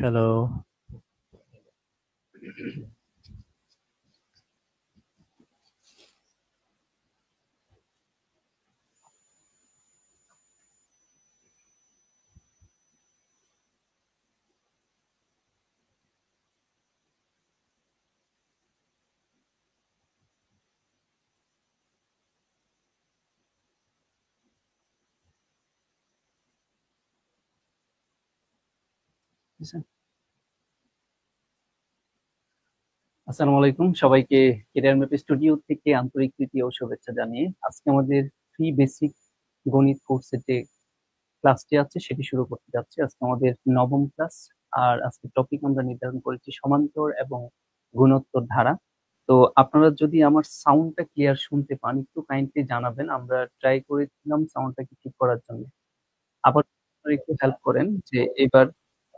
Hello. আসসালামু আলাইকুম সবাইকে। কেরিয়ার ম্যাপ স্টুডিও থেকে আন্তরিক প্রীতি ও শুভেচ্ছা জানিয়ে আজকে আমাদের ফ্রি বেসিক গণিত কোর্সের যে ক্লাসটি আছে সেটি শুরু করতে যাচ্ছি। আজকে আমাদের নবম ক্লাস। আর আজকে টপিক আমরা নির্ধারণ করেছি সমান্তর এবং গুণোত্তর ধারা। তো আপনারা যদি আমার সাউন্ডটা ক্লিয়ার শুনতে পান একটু কাইন্ডলি জানাবেন। আমরা ট্রাই করেছিলাম সাউন্ডটাকে ঠিক করার জন্য। আবার আপনারা একটু হেল্প করেন যে এবার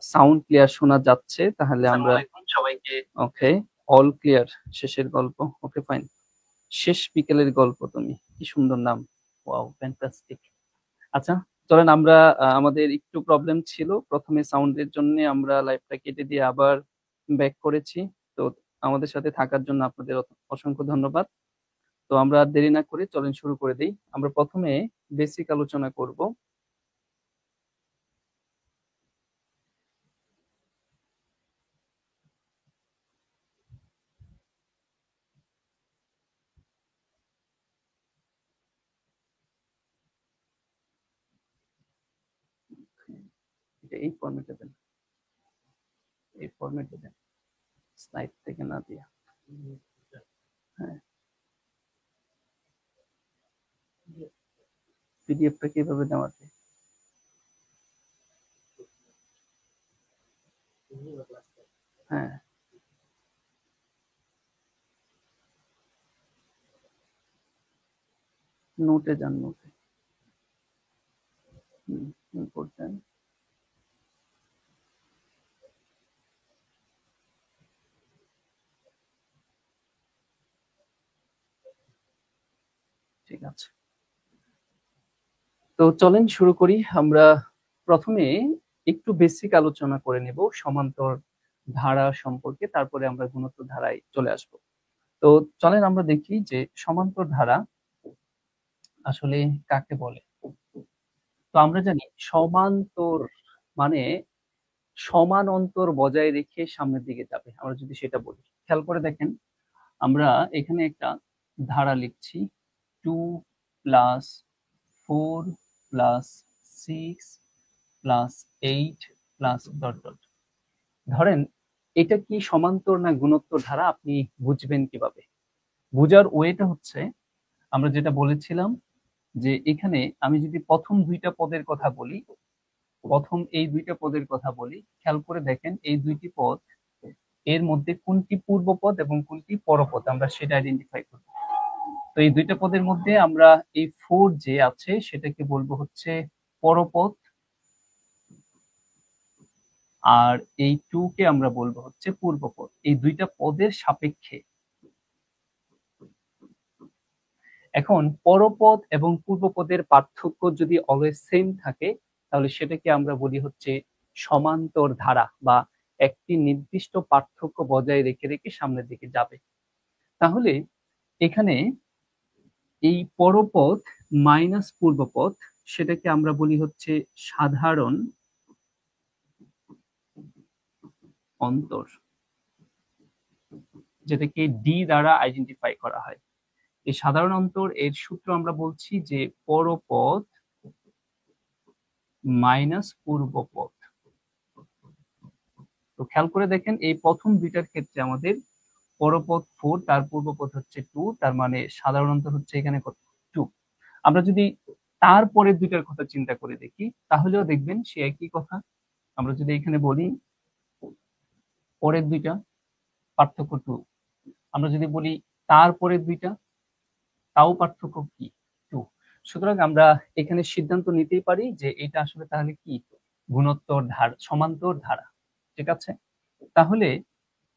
সাউন্ড ক্লিয়ার শোনা যাচ্ছে তাহলে আমরা সবাইকে ওকে অল ক্লিয়ার। শেষের গল্প ওকে ফাইন। শেষ বিকেলের গল্প তুমি কি সুন্দর নাম। Wow fantastic. আচ্ছা চলেন আমরা আমাদের একটু প্রবলেম ছিল প্রথমে সাউন্ডের জন্য আমরা লাইভটা কেটে দিয়ে আবার ব্যাক করেছি। তো আমাদের সাথে থাকার জন্য আপনাদের অসংখ্য ধন্যবাদ। তো আমরা আর দেরি না করে চলেন শুরু করে দিই। আমরা প্রথমে বেসিক আলোচনা করব। এই ফরম্যাটে দেন, এই ফরম্যাটে দেন, স্লাইড থেকে না দিয়া। হ্যাঁ, পিডিএফটা কিভাবে নেওয়া যায়? হ্যাঁ, নোটে যান, নোটে। ইম্পোর্ট দেন। ঠিক আছে, তো চলেন শুরু করি। আমরা প্রথমে একটু বেসিক আলোচনা করে নেব সমান্তর ধারা সম্পর্কে, তারপরে আমরা গুণোত্তর ধারায় চলে আসব। তো চলেন আমরা দেখি যে সমান্তর ধারা আসলে কাকে বলে। তো আমরা জানি সমান্তর মানে সমান অন্তর বজায় রেখে সামনের দিকে যাবে। আমরা যদি সেটা বলি, খেয়াল করে দেখেন, আমরা এখানে একটা ধারা লিখছি 2+4+6+8+... ধরেন এটা কি সমান্তর না গুণোত্তর ধারা আপনি বুঝবেন কিভাবে? বুঝার ওয়েটা হচ্ছে আমরা যেটা বলেছিলাম যে এখানে আমি যদি প্রথম দুইটা পদের কথা বলি, প্রথম এই দুইটা পদের কথা বলি, খেয়াল করে দেখেন এই দুইটি পদ এর মধ্যে কোনটি পূর্বপদ এবং কোনটি পরপদ আমরা সেটা আইডেন্টিফাই করব। তো এই দুইটা পদের মধ্যে আমরা এই 4 যে আছে সেটাকে বলবো হচ্ছে পরপদ, আর এই 2 কে আমরা বলবো হচ্ছে পূর্বপদ। এই দুইটা পদের সাপেক্ষে এখন পরপদ এবং পূর্বপদের পার্থক্য যদি অলওয়েজ সেম থাকে তাহলে সেটাকে আমরা বলি হচ্ছে সমান্তর ধারা, বা একটি নির্দিষ্ট পার্থক্য বজায় রেখে রেখে সামনের দিকে যাবে। তাহলে এখানে এই পরপদ মাইনাস পূর্বপদ সেটাকে আমরা বলি হচ্ছে সাধারণ অন্তর, যেটাকে ডি দ্বারা আইডেন্টিফাই করা হয়। এই সাধারণ অন্তর এর সূত্র আমরা বলছি যে পরপদ মাইনাস পূর্বপদ। তো খেয়াল করে দেখেন এই প্রথম দুইটার ক্ষেত্রে আমাদের পরপদ 4, তার পূর্বপদ হচ্ছে 2, তার মানে সাধারণ অন্তর হচ্ছে এখানে কত? 2। আমরা যদি তারপরের দুইটার কথা চিন্তা করে দেখি তাহলেও দেখবেন সে একই কথা। আমরা যদি এখানে বলি পরের দুইটা পার্থক্য 2, আমরা যদি বলি তারপরের দুইটা তাও পার্থক্য কি? 2। সুতরাং আমরা এখানে সিদ্ধান্ত নিতেই পারি যে এটা আসলে তাহলে কি গুণোত্তর ধারা, সমান্তর ধারা। ঠিক আছে, তাহলে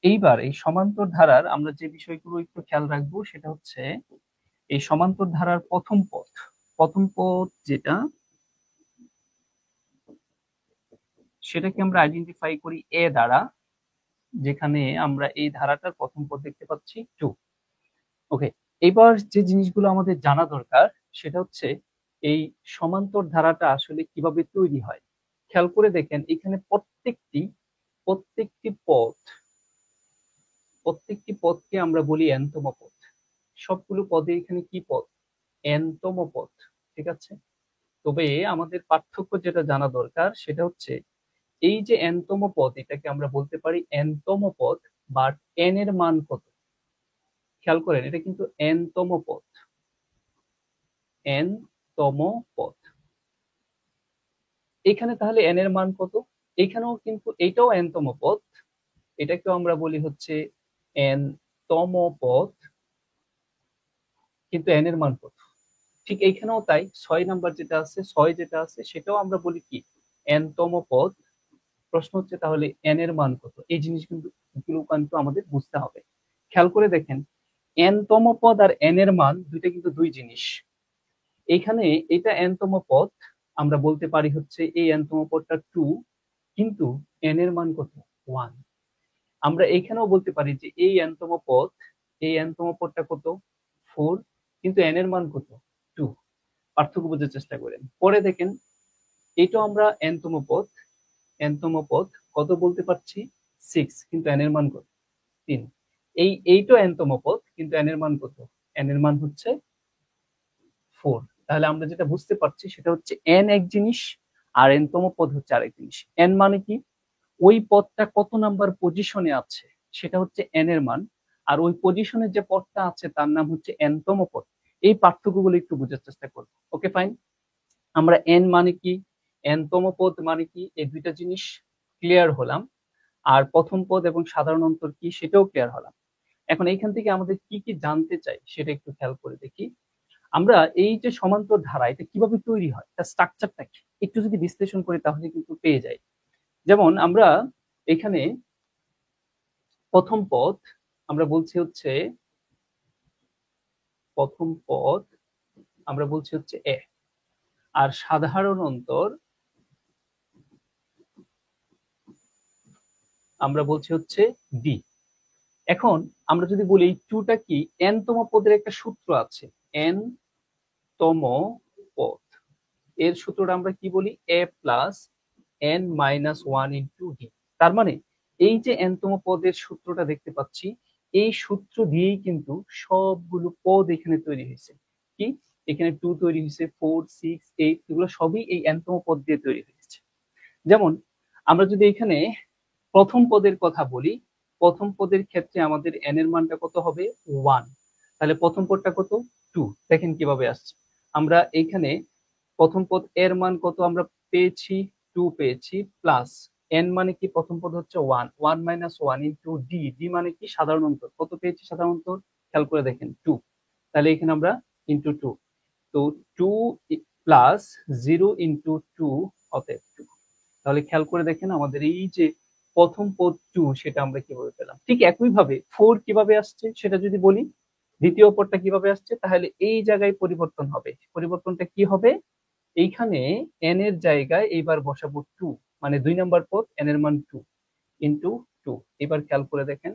এইবার এই সমান্তর ধারার আমরা যে বিষয়গুলো একটু খেয়াল রাখবো সেটা হচ্ছে এই সমান্তর ধারার প্রথম পদ যেটা সেটাকে আমরা আইডেন্টিফাই করি এ দ্বারা, যেখানে আমরা এই ধারাটার প্রথম পদ দেখতে পাচ্ছি 2। ওকে, এবার যে জিনিসগুলো আমাদের জানা দরকার সেটা হচ্ছে এই সমান্তর ধারাটা আসলে কিভাবে তৈরি হয়। খেয়াল করে দেখেন এখানে প্রত্যেকটি পদকে আমরা বলি এনতম পদ। সবগুলো পদে এখানে কি পদ? এনতম পদ। ঠিক আছে, তবে আমাদের পার্থক্য যেটা জানা দরকার সেটা হচ্ছে এই যে এনতম পদ, এটাকে আমরা বলতে পারি এনতম পদ, বাট এন এর মান কত? খেয়াল করেন এটা কিন্তু এনতম পদ, এনতম পদ। এখানে তাহলে এন এর মান কত? এখানেও কিন্তু এটাও এনতম পদ, এটাকেও আমরা বলি হচ্ছে এনতম পদ, কিন্তু এন এর মান কত? ঠিক এইখানেও তাই, 6 নাম্বার যেটা আছে, 6 যেটা আছে সেটাও আমরা বলি কি এনতম পদ। প্রশ্ন হচ্ছে তাহলে এন এর মান কত? এই জিনিস কিন্তু আমাদের বুঝতে হবে। খেয়াল করে দেখেন এনতম পদ আর এন এর মান দুইটা কিন্তু দুই জিনিস। এখানে এটা এনতম পদ, আমরা বলতে পারি হচ্ছে এই এনতম পদটা 2, কিন্তু এন এর মান কত? 1। আমরা এখানেও বলতে পারি যে এই এনতম পদটা কত? 4, কিন্তু এন এর মান কত? 2। পার্থক্য বোঝার চেষ্টা করেন। পরে দেখেন এটাও আমরা এনতম পদ কত বলতে পারছি? 6, কিন্তু এন এর মান কত? 3। এইটা এনতম পদ, কিন্তু এন এর মান কত? এন এর মান হচ্ছে 4। তাহলে আমরা যেটা বুঝতে পারছি সেটা হচ্ছে এন এক জিনিস আর এনতম পদ হচ্ছে আরেক জিনিস। এন মানে কি? ওই পদটা কত নাম্বার পজিশনে আছে সেটা হচ্ছে এন এর মান, আর ওই পজিশনে যে পদটা আছে তার নাম হচ্ছে এনতম পদ। এই পার্থক্যগুলো একটু বোঝার চেষ্টা করব। ওকে ফাইন, আমরা এন মানে কি, এনতম পদ মানে কি, এই দুইটা জিনিস ক্লিয়ার হলাম। আর প্রথম পদ এবং সাধারণ অন্তর কি সেটাও ক্লিয়ার হলাম। এখন এইখান থেকে আমাদের কি কি জানতে চাই সেটা একটু খেয়াল করে দেখি। আমরা এই যে সমান্তর ধারা এটা কিভাবে তৈরি হয়, তার স্ট্রাকচারটা কি একটু যদি বিশ্লেষণ করি তাহলে কিন্তু পেয়ে যাই। যেমন আমরা এখানে প্রথম পদ আমরা বলছি হচ্ছে এ, আর সাধারণ অন্তর আমরা বলছি হচ্ছে ডি। এখন আমরা যদি বলি এই টুটা কি, এন তম পদের একটা সূত্র আছে, এন তম পদ, এর সূত্রটা আমরা কি বলি? A plus N minus one into D. তার মানে এই যে এন তম পদের সূত্রটা দেখতে পাচ্ছি, এই সূত্র দিয়েই কিন্তু সবগুলো পদ এখানে তৈরি হয়েছে। কি, এখানে 2 তৈরি হয়েছে, 4, 6, 8, এগুলো সবই এই এন তম পদ দিয়ে তৈরি হয়েছে। যেমন আমরা যদি এখানে প্রথম পদের কথা বলি, প্রথম পদের ক্ষেত্রে আমাদের এন এর মানটা কত হবে? 1। তাহলে প্রথম পদটা কত? 2। দেখেন কিভাবে আসছে। আমরা এখানে প্রথম পদ এর মান কত আমরা পেয়েছি? 2 পেয়েছি, প্লাস এন মানে কি, প্রথম পদ হচ্ছে 1, 1 মাইনাস 1 ইন্টু ডি, ডি মানে কি সাধারণ অন্তর, কত পেয়েছি সাধারণ অন্তর? খেয়াল করে দেখেন 2। তাহলে এখানে আমরা ইন্টু 2, তো 2 প্লাস 0 ইন্টু 2, অতএব 2। তাহলে খেয়াল করে দেখেন আমাদের এই যে প্রথম পদ 2 সেটা আমরা কিভাবে পেলাম। ঠিক একই ভাবে 4 কিভাবে আসছে সেটা যদি বলি, দ্বিতীয় পদটা কিভাবে আসছে, তাহলে এই জায়গায় পরিবর্তন হবে। পরিবর্তনটা কি হবে? এইখানে এন এর জায়গায় এইবার বসাবো 2, মানে 2 নাম্বার পদ, এন এর মান 2 ইন্টু 2। এবার খেয়াল করে দেখেন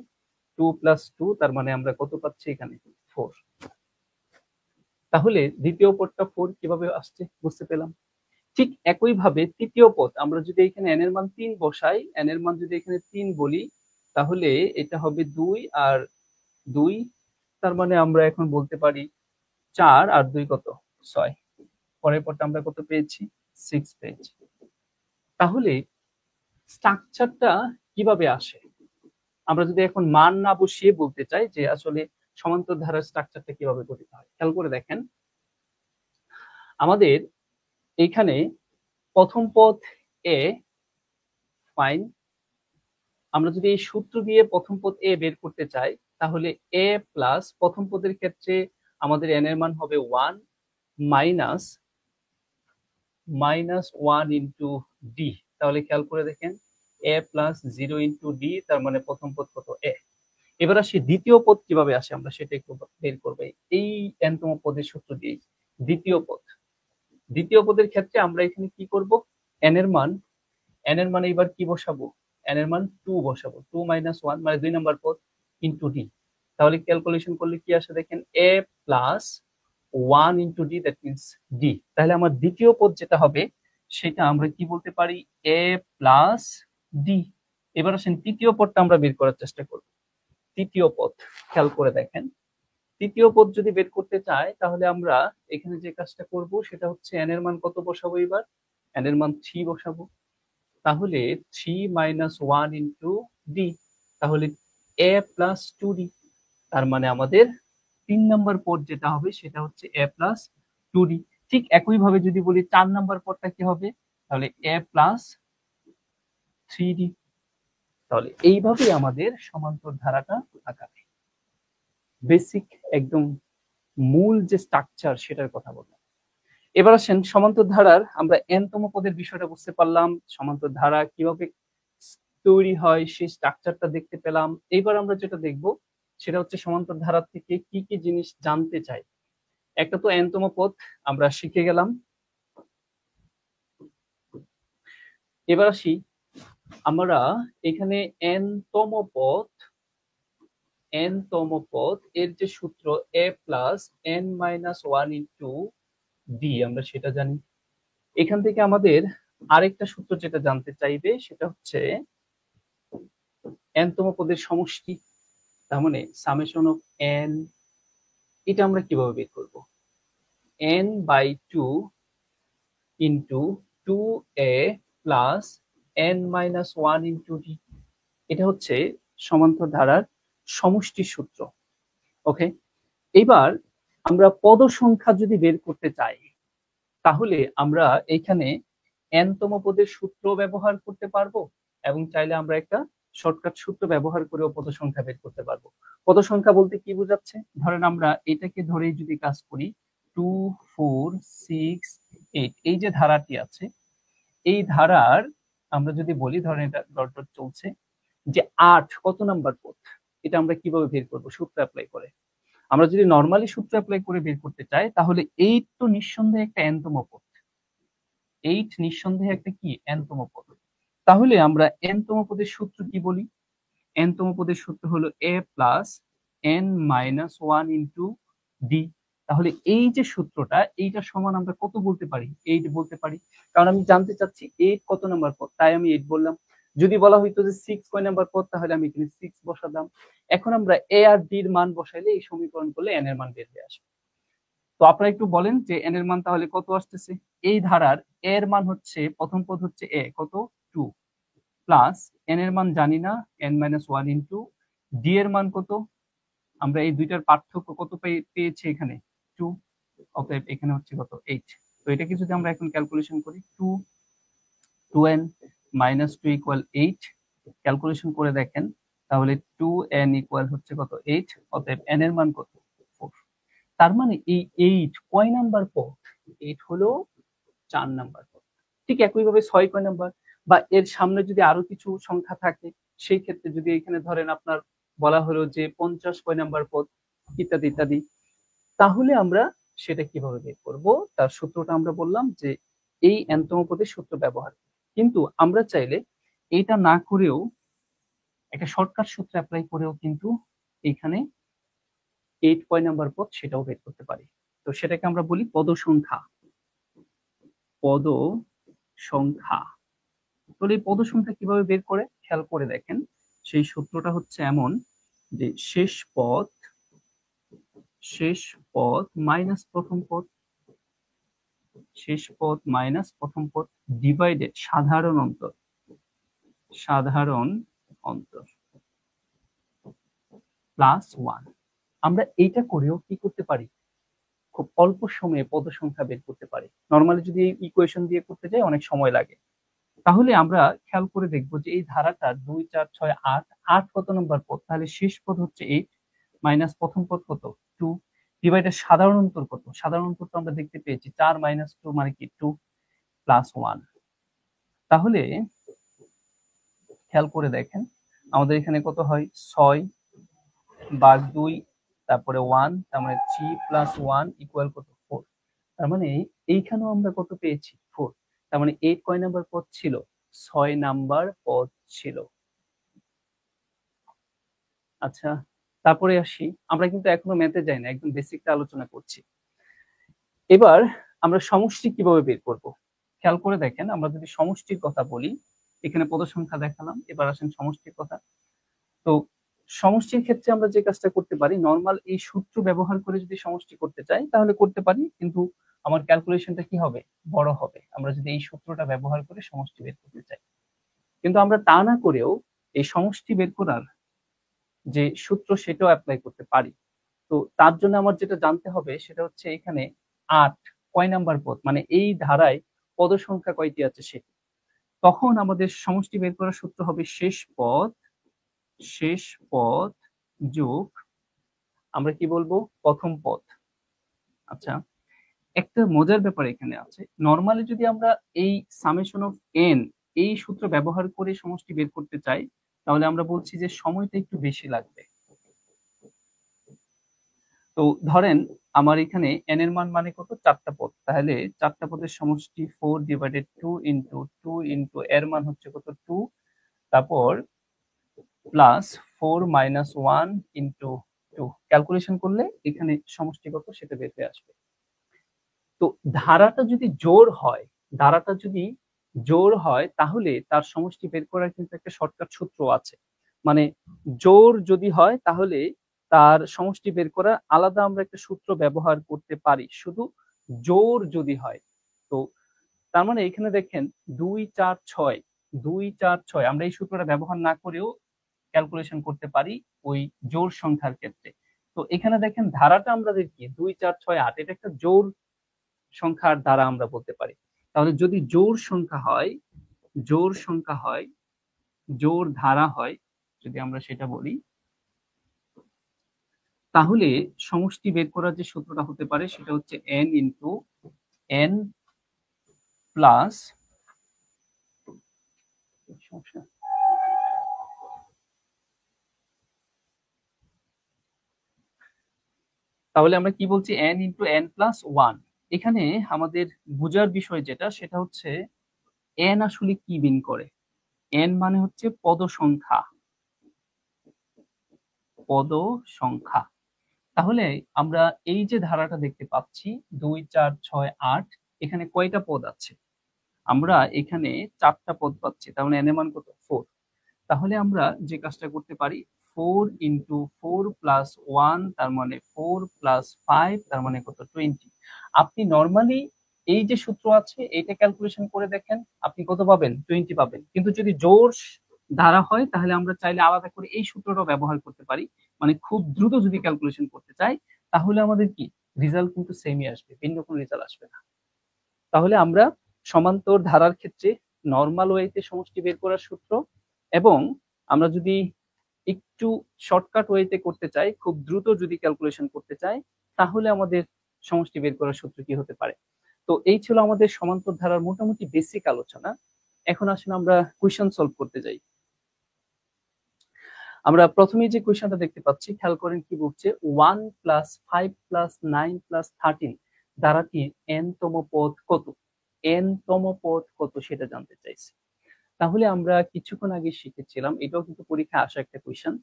2 প্লাস 2, তার মানে আমরা কত পাচ্ছি এখানে? 4। তাহলে দ্বিতীয় পদটা 4 কিভাবে আসছে বুঝতে পেলাম। ঠিক একই ভাবে তৃতীয় পদ, আমরা যদি এখানে এন এর মান 3 বসাই, এন এর মান যদি এখানে 3 বলি, তাহলে এটা হবে 2 আর 2, তার মানে আমরা এখন বলতে পারি 4 আর 2 কত? 6। পরের পদটা আমরা কত পেয়েছি? 6 পেয়েছি। তাহলে স্ট্রাকচারটা কিভাবে আসে? আমরা যদি এখন মান না বসিয়ে বলতে চাই যে আসলে সমান্তর ধারার স্ট্রাকচারটা কিভাবে গঠিত হয়, খেয়াল করে দেখেন আমাদের এইখানে প্রথম পদ এ, ফাইন। আমরা যদি এই সূত্র দিয়ে প্রথম পদ এ বের করতে চাই, তাহলে এ প্লাস প্রথম পদের ক্ষেত্রে আমাদের এন এর মান হবে 1 মাইনাস 1 ইন্টু ডি। তাহলে খেয়াল করে দেখেন এ প্লাস 0 ইন্টু ডি, তার মানে প্রথম পদ কত? এ। এবার আসি দ্বিতীয় পদ কিভাবে আসে আমরা সেটা একটু বের করবো এই এনতম পদের সূত্র দিয়ে। দ্বিতীয় পদের ক্ষেত্রে আমরা এখানে কি করব? এন এর মান n এর মানে এবার কি বসাবো, n এর মান 2 বসাবো, 2 - 1 মানে 2 নাম্বার পদ ইনটু d। তাহলে ক্যালকুলেশন করলে কি আসে দেখেন, a plus 1 into d, that means d। তাহলে আমার দ্বিতীয় পদ যেটা হবে সেটা আমরা কি বলতে পারি, a প্লাস d। এবার আসেন তৃতীয় পদটা আমরা বের করার চেষ্টা করব। তৃতীয় পদ খেয়াল করে দেখেন, তৃতীয় পদ যদি বের করতে চাই তাহলে আমরা এখানে যে কাজটা করব সেটা হচ্ছে n এর মান কত বসাবো, এবার n এর মান 3 বসাবো। তাহলে 3 - 1 ইনটু d, তাহলে a প্লাস 2d। তার মানে আমাদের 3 নাম্বার পদ যেটা হবে সেটা হচ্ছে a প্লাস 2d। ঠিক একইভাবে যদি বলি 4 নাম্বার পদটা কি হবে, তাহলে a প্লাস 3d। তাহলে এইভাবেই আমাদের সমান্তর ধারাটা আঁকাবে। বেসিক একদম মূল যে স্ট্রাকচার সেটার কথা বললাম। এবার আসেন সমান্তর ধারার আমরা n-তম পদের বিষয়টা বুঝতে পারলাম, সমান্তর ধারা কিভাবে তৈরি হয় সেই স্ট্রাকচারটা দেখতে পেলাম। এবার আমরা যেটা দেখব সেটা হচ্ছে সমান্তর ধারা থেকে কি কি জিনিস জানতে চাই। একটা তো n-তম পদ আমরা শিখে গেলাম। এবার আসি আমরা এখানে n-তম পদ এর যে সূত্র a plus n - 1 into d, আমরা সেটা জানি। এখান থেকে আমাদের আরেকটা সূত্র যেটা জানতে চাইবে সেটা হচ্ছে n-তম পদের সমষ্টি, তার মানে সামেশন অফ n। এটা আমরা কিভাবে বের করব, n/2 into 2a plus n - 1 into d। এটা হচ্ছে সমান্তর ধারার সমষ্টির সূত্র। ওকে, এবার আমরা পদ সংখ্যা যদি বের করতে চাই তাহলে আমরা এখানে n-তম পদের সূত্র ব্যবহার করতে পারবো এবং চাইলে আমরা একটা শর্টকাট সূত্র ব্যবহার করেও পদ সংখ্যা বের করতে পারবো। পদ সংখ্যা বলতে কি বোঝাচ্ছে, ধরেন আমরা এটাকে ধরেই যদি কাজ করি 2 4 6 8, এই যে ধারাটি আছে এই ধারার আমরা যদি বলি, ধরেন এটা ডট ডট চলছে, যে 8 কত নাম্বার পদ, এটা আমরা কিভাবে বের করব, সূত্র অ্যাপ্লাই করে। আমরা যদি নরমালি সূত্র অ্যাপ্লাই করে বের করতে চাই তাহলে 8 তো নিঃসন্দেহে একটা n-তম পদ, 8 নিঃসন্দেহে একটা কি n-তম পদ। তাহলে আমরা n-তম পদের সূত্র কি বলি, n-তম পদের সূত্র হলো a plus n - 1 into d। তাহলে এই যে সূত্রটা এইটা সমান আমরা কত বলতে পারি, 8 বলতে পারি। কারণ আমি জানতে চাচ্ছি 8 কত নাম্বার পদ, তাই আমি 8 বললাম। যদি বলা হইতো যে 6 কয় নাম্বার পদ তাহলে আমি এখানে 6 বসাতাম। এখন আমরা a আর d এর মান বসাইলে এই সমীকরণ করলে n এর মান বের হয়ে আসবে। তো আপনারা একটু বলেন যে n এর মান তাহলে কত আসতেছে। এই ধারার a এর মান হচ্ছে, প্রথম পদ হচ্ছে a, কত 2, প্লাস n এর মান জানি না n - 1 ইনটু d এর মান কত, আমরা এই দুইটার পার্থক্য কত পেয়েছি এখানে 2, অতএব এখানে হচ্ছে কত 8। তো এটাকে যদি আমরা এখন ক্যালকুলেশন করি 2n - 2 = 8, ক্যালকুলেশন করে দেখেন তাহলে 2n = হচ্ছে কত 8, অতএব n এর মান কত 4। তার মানে এই 8 কয় নাম্বার পদ, 8 হলো 4 নাম্বার পদ। ঠিক একইভাবে 6 কয় নাম্বার, বা এর সামনে যদি আরো কিছু সংখ্যা থাকে সেই ক্ষেত্রে যদি এখানে ধরেন আপনার বলা হলো যে 50 কয় নাম্বার পদ, ইত্যাদি ইত্যাদি, তাহলে আমরা সেটা কিভাবে বের করব, তার সূত্রটা আমরা বললাম যে এই n-তম পদের সূত্র ব্যবহার। কিন্তু আমরা চাইলে এটা না করেও একটা শর্টকাট সূত্র অ্যাপ্লাই করেও কিন্তু এখানে 8 কয় নাম্বার পদ সেটাও বের করতে পারি। তো সেটাকে আমরা বলি পদ সংখ্যা। পদ সংখ্যা। তাহলে এই পদ সংখ্যা কিভাবে বের করে খেয়াল করে দেখেন, সেই সূত্রটা হচ্ছে এমন যে শেষ পদ মাইনাস প্রথম পদ, শেষ পদ মাইনাস প্রথম পদ ডিভাইডেড সাধারণ অন্তর প্লাস 1। আমরা এইটা করেও কি করতে পারি, খুব অল্প সময়ে পদ সংখ্যা বের করতে পারি। নরমালি যদি এই ইকুয়েশন দিয়ে করতে যাই অনেক সময় লাগে। তাহলে আমরা খেয়াল করে দেখব যে এই ধারাটা 2 4 6 8, 8 কত নম্বর পদ, তাহলে শেষ পদ হচ্ছে 8 মাইনাস প্রথম পদ কত 2, ডিভাইডেড সাধারণ অন্তর কত, সাধারণ অন্তর তো আমরা দেখতে পেয়েছি 4 - 2 মানে কি 2 প্লাস 1। তাহলে খেয়াল করে দেখেন আমাদের এখানে কত হয় 6 ভাগ 2 তারপরে 1, তার মানে 3 প্লাস 1 ইকুয়াল কত 4। তার মানে এইখানেও আমরা কত পেয়েছি 4। তার মানে 8 কয় নাম্বার পদ ছিল 6 নাম্বার পদ ছিল। আচ্ছা, তারপরে আসি, আমরা কিন্তু এখনো ম্যাথে যাই না, একদম বেসিকটা আলোচনা করছি। এবার আমরা সমষ্টি কিভাবে বের করব? খেয়াল করে দেখেন, আমরা যদি সমষ্টির কথা বলি, এখানে পদ সংখ্যা দেখালাম, এবার আসেন সমষ্টির কথা। তো সমষ্টির ক্ষেত্রে আমরা যে কাজটা করতে পারি, নর্মাল এই সূত্র ব্যবহার করে যদি সমষ্টি করতে চাই তাহলে করতে পারি, কিন্তু আমার ক্যালকুলেশনটা কি হবে, বড় হবে, আমরা যদি এই সূত্রটা ব্যবহার করে সমষ্টি বের করতে চাই। কিন্তু আমরা তা না করেও এই সমষ্টি বের করার যে সূত্র সেটাও অ্যাপ্লাই করতে পারি। তো তার জন্য আমার যেটা জানতে হবে সেটা হচ্ছে এখানে 8 কয় নাম্বার পদ, মানে এই ধারায় পদ সংখ্যা কয়টি আছে সেটি। তখন আমাদের সমষ্টি বের করার সূত্র হবে শেষ পদ যোগ আমরা কি বলবো, প্রথম পদ। আচ্ছা, একটা মজার ব্যাপার এখানে আছে, নরমালি যদি আমরা এই সামেশন অফ এন এই সূত্র ব্যবহার করে সমষ্টি বের করতে চাই তাহলে আমরা বলছি যে সময়টা একটু বেশি লাগবে। তো ধরেন আমার এখানে এন এর মান মানে কত, 4টা পদ, তাহলে 4টা পদের সমষ্টি 4/2 ইন্টু 2 ইন্টু এর মান হচ্ছে কত 2, তারপর প্লাস 4 মাইনাস 1 ইন্টু 2, ক্যালকুলেশন করলে এখানে সমষ্টি কত সেটা বের হয়ে আসবে। তো ধারাটা যদি জোড় হয় তাহলে তার সমষ্টি বের করার কিন্তু একটা শর্টকাট সূত্র আছে। মানে জোড় যদি হয় তাহলে তার সমষ্টি বের করার আলাদা আমরা একটা সূত্র ব্যবহার করতে পারি, শুধু জোড় যদি হয়। তো তার মানে এখানে দেখেন 2 4 6 2 4 6 আমরা এই সূত্রটা ব্যবহার না করেও ক্যালকুলেশন করতে পারি ওই জোড় সংখ্যার ক্ষেত্রে। তো এখানে দেখেন ধারাটা আমরা দেখি 2 4 6 8, এটা একটা জোড় সংখ্যার দ্বারা আমরা বলতে পারি। তাহলে যদি জোড় সংখ্যা হয় জোড় ধারা হয়, যদি আমরা সেটা বলি, তাহলে সমষ্টি বের করার যে সূত্রটা হতে পারে সেটা হচ্ছে n ইন্টু n প্লাস, তাহলে আমরা কি বলছি, n ইন্টু n প্লাস 1। এখানে আমাদের বোঝার বিষয় যেটা সেটা হচ্ছে n আসলে কি বিন করে। n মানে হচ্ছে পদ সংখ্যা। তাহলে আমরা এই যে ধারাটা দেখতে পাচ্ছি 2 4 6 8, এখানে কয়টা পদ আছে, আমরা এখানে 4টা পদ পাচ্ছি, তার মানে n এর মান কত 4। তাহলে আমরা যে কাজটা করতে পারি 4 ইন্টু 4 প্লাস 1, তার মানে 4 প্লাস 5, তার মানে কত 20। আপনি নর্মালি এই যে সূত্র আছে এইটা ক্যালকুলেশন করে দেখেন, আপনি কত পাবেন, 20 পাবেন। কিন্তু যদি জোড় ধারা হয় তাহলে আমরা চাইলে আলাদা করে এই সূত্রটাও ব্যবহার করতে পারি, মানে খুব দ্রুত যদি ক্যালকুলেশন করতে চাই তাহলে আমাদের কি রেজাল্ট কিন্তু সেমই আসবে, ভিন্ন কোনো রেজাল্ট আসবে না। তাহলে আমরা সমান্তর ধারার ক্ষেত্রে নর্মাল ওয়েতে সমষ্টি বের করার সূত্র, এবং আমরা যদি একটু শর্টকাট ওয়েতে করতে চাই, খুব দ্রুত যদি ক্যালকুলেশন করতে চাই, তাহলে আমাদের সমষ্টি বের করার সূত্র কি হতে পারে। তো এই ছিল আমাদের সমান্তর ধারার মোটামুটি বেসিক আলোচনা। এখন আসলে আমরা কোয়েশ্চেন সলভ করতে যাই। আমরা প্রথমে যে কোয়েশ্চেনটা দেখতে পাচ্ছি, খেয়াল করেন কি বলছে, 1 প্লাস 5 প্লাস 9 প্লাস 13 ধারাটির n তম পদ কত, n তম পদ কত সেটা জানতে চাইছি। তাহলে আমরা কিছুক্ষণ আগে শিখেছিলাম, এটাও কিন্তু পরীক্ষায় আসা একটা কোয়েশ্চেন,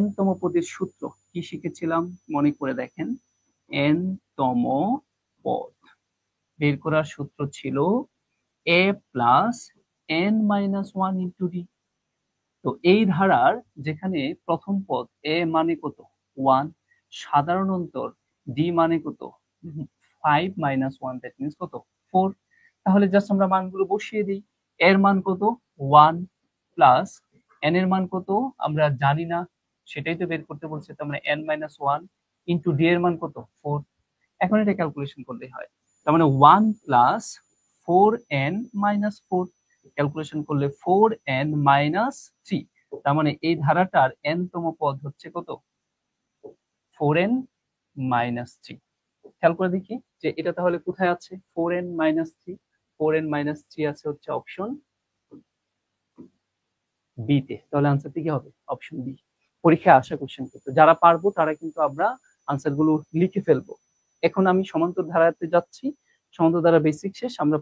n তম পদের সূত্র কি শিখেছিলাম মনে করে দেখেন। n তম পদ বের করার সূত্র ছিল a plus n minus 1 into d। তো এই ধারার যেখানে প্রথম পদ a মানে কত 1, সাধারণ অন্তর d মানে কত 5 মাইনাস 1, দ্যাট মিন্স কত 4। তাহলে জাস্ট আমরা মানগুলো বসিয়ে দিই, এর মান কত 1 প্লাস n এর মান কত আমরা জানি না, সেটাই তো বের করতে বলছে, তার মানে n মাইনাস 1 ইন্টু d এর মান কত 4। এখন এটা ক্যালকুলেশন করলেই হয়, তার মানে 1 প্লাস 4n মাইনাস 4, ক্যালকুলেশন করলে 4n মাইনাস 3, তার মানে এই ধারাটার n তম পদ হচ্ছে কত 4n মাইনাস 3। খেয়াল করে দেখি যে এটা তাহলে কোথায় আছে 4n মাইনাস 3, 4n মাইনাস 3 আছে হচ্ছে অপশন বি তে। তাহলে আনসারটি কি হবে, অপশন বি। পরীক্ষায় আসা কোশ্চেন কিন্তু যারা পারবো তারা কিন্তু আমরা আনসার গুলো লিখে ফেলবো। এখন আমি সমান্তর ধারাতে যাচ্ছি, সমান্তর ধারা বেসিক শেষ, আমরা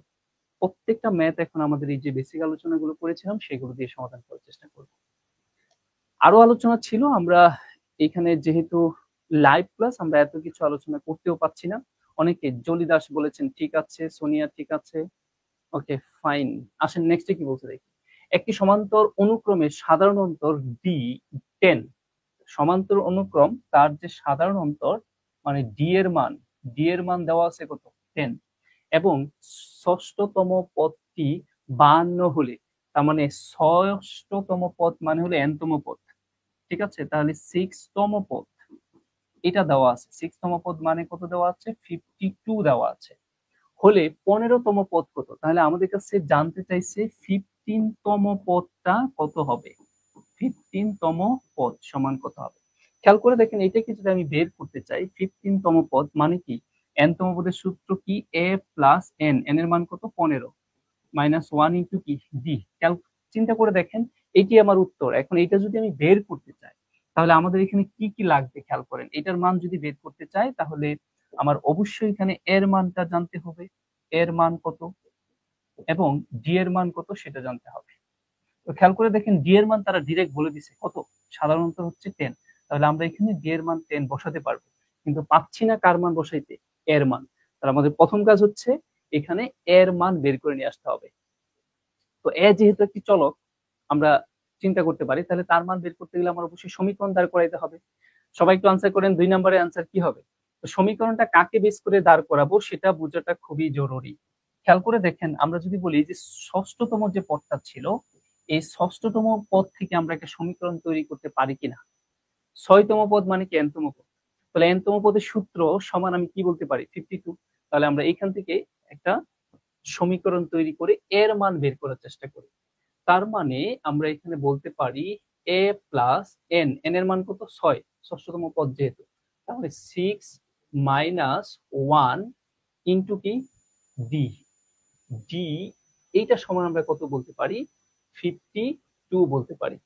প্রত্যেকটা ম্যাথ এখন আমাদের এই যে বেসিক আলোচনাগুলো করেছিলাম সেগুলো দিয়ে সমাধান করার চেষ্টা করব। আরো আলোচনা ছিল, আমরা এখানে যেহেতু লাইভ ক্লাস আমরা এত কিছু আলোচনা করতেও পারছি না। অনেকে জলি দাস বলেছেন ঠিক আছে, সোনিয়া ঠিক আছে, ওকে ফাইন। আসেন নেক্সটে কি বলতে দেখি। একটি সমান্তর অনুক্রমে সাধারণ অন্তর ডি 10, সমান্তর অনুক্রম তার যে সাধারণ অন্তর মানে ডি এর মান দেওয়া আছে কত 10, এবং ষষ্ঠতম পদটি 52 হলে, তার মানে ষষ্ঠতম পদ মানে হলো এনতম পদ, ঠিক আছে? তাহলে 6তম পদ এটা দেওয়া আছে, 6তম পদ মানে কত দেওয়া আছে 52 দেওয়া আছে, হলে 15তম পদ কত? তাহলে আমাদের কাছে জানতে চাইছে 15তম পদটা কত হবে, 15তম পদ সমান কত হবে। খেয়াল করে দেখেন, এটাকে যদি আমি বের করতে চাই 15তম পদ মানে কি, এনতম পদের সূত্র কি a প্লাস এন, এন এর মান কত 15 মাইনাস 1 ইন্টু কি ডি। চিন্তা করে দেখেন, এটি আমার উত্তর। এখন এটা যদি আমি বের করতে চাই তাহলে আমাদের এখানে কি কি লাগবে খেয়াল করেন। এটার মান যদি বের করতে চাই তাহলে আমার অবশ্যই এখানে এর মানটা জানতে হবে, এর মান কত, এবং ডি এর মান কত সেটা জানতে হবে। তো খেয়াল করে দেখেন ডি এর মান তারা ডিরেক্ট বলে দিছে কত, সাধারণত হচ্ছে 10। তাহলে আমরা এখানে ডি এর মান 10 বসাতে পারবো, কিন্তু পাচ্ছি না কার মান বসাইতে, এর মান। তাহলে আমাদের প্রথম কাজ হচ্ছে এখানে এর মান বের করে নিয়ে আসতে হবে। তো এ যেহেতু একটি চলক আমরা চিন্তা করতে পারি, তাহলে তার মান বের করতে গেলে আমার অবশ্যই সমীকরণ দাঁড় করাইতে হবে। সবাই একটু আনসার করেন, 2 নম্বরের আনসার কি হবে? তো সমীকরণটা কাকে বেস করে দাঁড় করাবো সেটা বোঝাটা খুবই জরুরি। খেয়াল করে দেখেন, আমরা যদি বলি যে ষষ্ঠতম যে পদটা ছিল, এই ষষ্ঠতম পদ থেকে আমরা একটা সমীকরণ তৈরি করতে পারি কিনা। 6তম পদ মানে কি এনতম পদ, তাহলে এনতম পদের সূত্র সমান আমি কি বলতে পারি 52। তাহলে আমরা এখান থেকে একটা সমীকরণ তৈরি করে এর মান বের করার চেষ্টা করি। তার মানে আমরা এখানে বলতে পারি a প্লাস এন, এন এর মান কত 6, ষষ্ঠতম পদ যেহেতু, তাহলে 6 মাইনাস 1 ইন্টু কি ডি, ডি এইটা সমান আমরা কত বলতে পারি 52 বলতে পারি।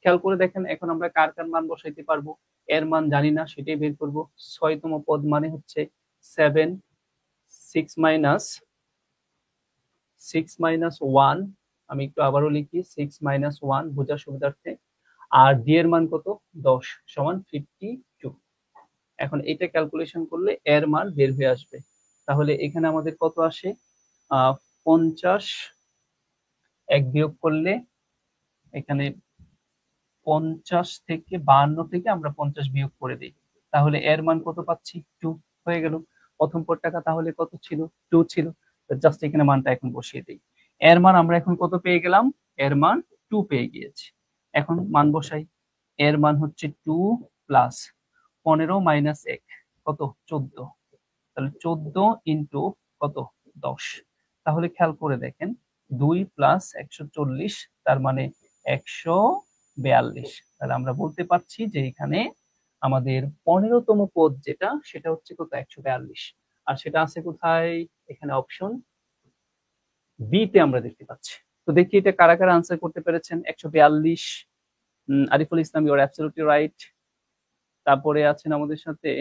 খেয়াল করে দেখেন, এখন আমরা কার কার মান বসাইতে পারবো, এর মান জানি না সেটাই বের করব। 6তম পদ মানে হচ্ছে 7, 6 মাইনাস 1, আমি একটু আবারও লিখি 6 মাইনাস 1 বোঝার সুবিধার্থে, আর ডি এর মান কত 10 সমান 52। এখন এটা ক্যালকুলেশন করলে এর মান বের হয়ে আসবে। তাহলে এখানে আমাদের কত আসে 50, এক বিয়োগ করলে এখানে 50 থেকে 52 থেকে আমরা 50 বিয়োগ করে দিই, তাহলে এর মান কত পাচ্ছি 2 হয়ে গেল। প্রথম পদটা তাহলে কত ছিল 2 ছিল, জাস্ট এখানে মানটা এখন বসিয়ে দিই। এর মান আমরা এখন কত পেয়ে গেলাম, এর মান 2 পেয়ে গিয়েছি। এখন মান বসাই, এর মান হচ্ছে 2 প্লাস 15 মাইনাস 1 কত 14, তাহলে 14 ইন্টু কত 10। তাহলে খেয়াল করে দেখেন 2 প্লাস 140 তার মানে 142। তাহলে আমরা বলতে পারছি যে এখানে আমাদের 15তম পদ যেটা সেটা হচ্ছে কত 142, আর সেটা আছে কোথায়, এখানে অপশন বি তে আমরা দেখতে পাচ্ছি। তো দেখি এটা কারা কারা আনসার করতে পেরেছেন 142। Ariful Islam, you are absolutely right. তারপরে আছেন আমাদের সাথে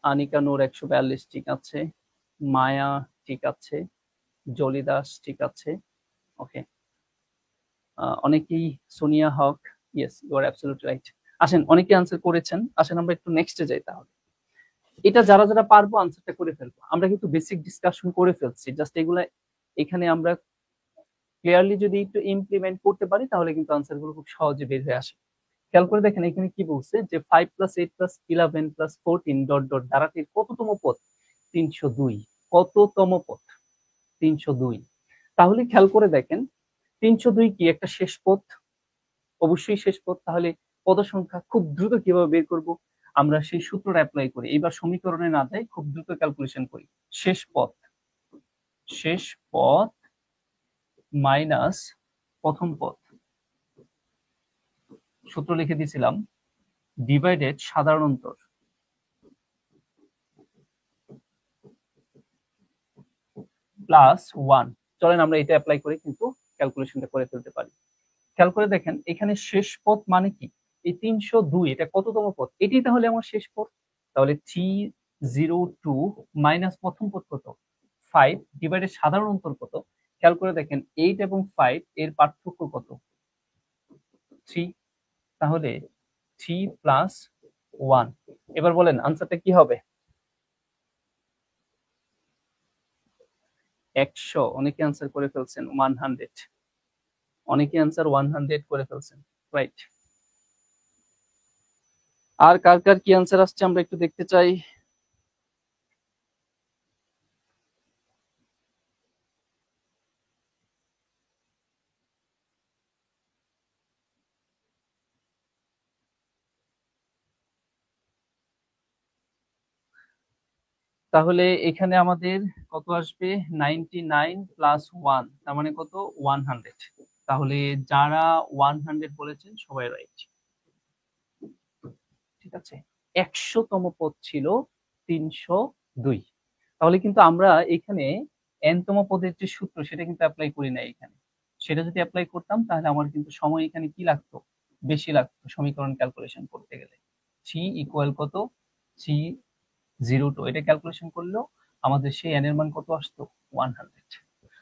আনিকা নূর 142 ঠিক আছে, মায়া ঠিক আছে, জলি দাস ঠিক আছে, ওকে। অনেকেই Sonia Haque, yes you are absolutely right. আসেন অনেকে আনসার করেছেন, আসেন আমরা একটু নেক্সটে যাই। তাহলে এটা যারা যারা পারবো আনসারটা করে ফেলবো, আমরা কিন্তু বেসিক ডিসকাশন করে ফেলছি, জাস্ট এগুলা এখানে আমরা ক্লিয়ারলি যদি একটু ইমপ্লিমেন্ট করতে পারি তাহলে কিন্তু আনসার গুলো খুব সহজে বের হয়ে আসে। খেয়াল করে দেখেন এখানে কি বলছে যে 5 plus 8 plus 11 plus 14 dot dot দ্বারাটির কততম পদ 302, কততম পদ 302। তাহলে খেয়াল করে দেখেন 302 কি একটা শেষ পদ, অবশ্যই শেষ পদ। তাহলে পদ সংখ্যা খুব দ্রুত কিভাবে বের করব, আমরা সেই সূত্রটা অ্যাপ্লাই করি। এবার সমীকরণে না যাই, খুব দ্রুত ক্যালকুলেশন করি। শেষ পদ মাইনাস প্রথম পদ, সূত্র লিখে দিয়েছিলাম, ডিভাইডেড সাধারণ অন্তর প্লাস 1। চলেন আমরা এটা অ্যাপ্লাই করে কিন্তু ক্যালকুলেশনটা করে ফেলতে পারি। খেয়াল করে দেখেন এখানে শেষ পদ মানে কি, এই 302 এটা কততম পদ, এটি তাহলে আমার শেষ পদ। তাহলে 0 2 মাইনাস প্রথম পদ কত 5 ডিভাইডেড সাধারণ অন্তর কত খেয়াল করে দেখেন 8 এবং 5 এর পার্থক্য কত 3 তাহলে 3 প্লাস 1 এবার বলেন আনসারটা কি হবে 100 অনেকে আনসার করে ফেলছেন 100 অনেকে আনসার 100 করে ফেলছেন রাইট আর কার কার কি আনসার আসছে আমরা একটু দেখতে চাই তাহলে এখানে আমাদের কত আসবে 99 প্লাস 1 তার মানে কত 100 তাহলে যারা 100 বলেছেন সবাই রাইট ঠিক আছে 100তম পদ ছিল 302 তাহলে কিন্তু আমরা এখানে n তম পদের যে সূত্র সেটা কিন্তু অ্যাপ্লাই করি না এখানে সেটা যদি অ্যাপ্লাই করতাম তাহলে আমার কিন্তু সময় এখানে কি লাগতো বেশি লাগতো সমীকরণ ক্যালকুলেশন করতে গেলে c ইকুয়াল কত c 02 এটা ক্যালকুলেশন করলেও আমাদের সেই n এর মান কত আসতো 100